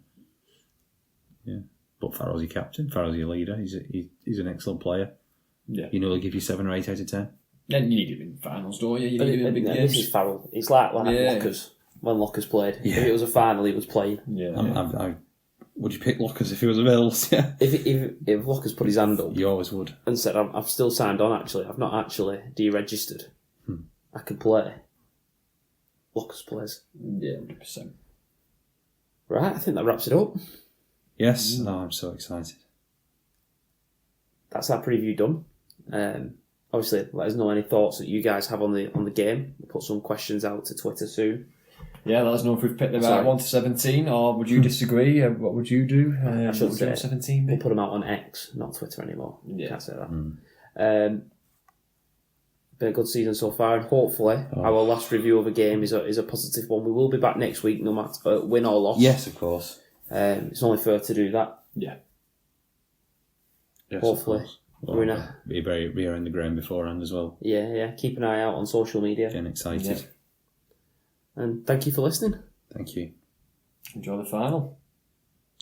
B: Yeah. But Farrell's your captain, Farrell's your leader. He's an excellent player.
C: Yeah.
B: He'll give you 7 or 8 out of 10.
C: Yeah, you need him in finals, don't you? You need him in big games.
A: This is Farrell. It's like Lockers, when Lockers played. Yeah. If it was a final, he was playing.
C: Yeah.
B: Would you pick Lockers if he was available? Yeah.
A: If Lockers put his hand up,
B: you always would,
A: and said, "I've still signed on. Actually, I've not actually deregistered. I can play." Lockers plays.
C: Yeah, 100%.
A: Right, I think that wraps it up.
B: Yes. No, I'm so excited.
A: That's our preview done. Obviously, let us know any thoughts that you guys have on the game. We'll put some questions out to Twitter soon.
C: Yeah, let us know if we've picked them out 1 to 17, or would you disagree? What would you do?
A: I should say
C: 17.
A: We'll put them out on X, not Twitter anymore.
C: Yeah.
A: Can't say that. Been a good season so far, and hopefully our last review of a game is a positive one. We will be back next week, no matter win or loss.
E: Yes, of course.
A: It's only fair to do that.
C: Yeah.
E: Yes,
A: Hopefully.
B: Well,
A: We're in a,
B: be in the ground beforehand as well.
A: yeah. Keep an eye out on social media.
B: Getting excited.
C: Yeah.
A: And thank you for listening.
B: Thank you.
C: Enjoy the final.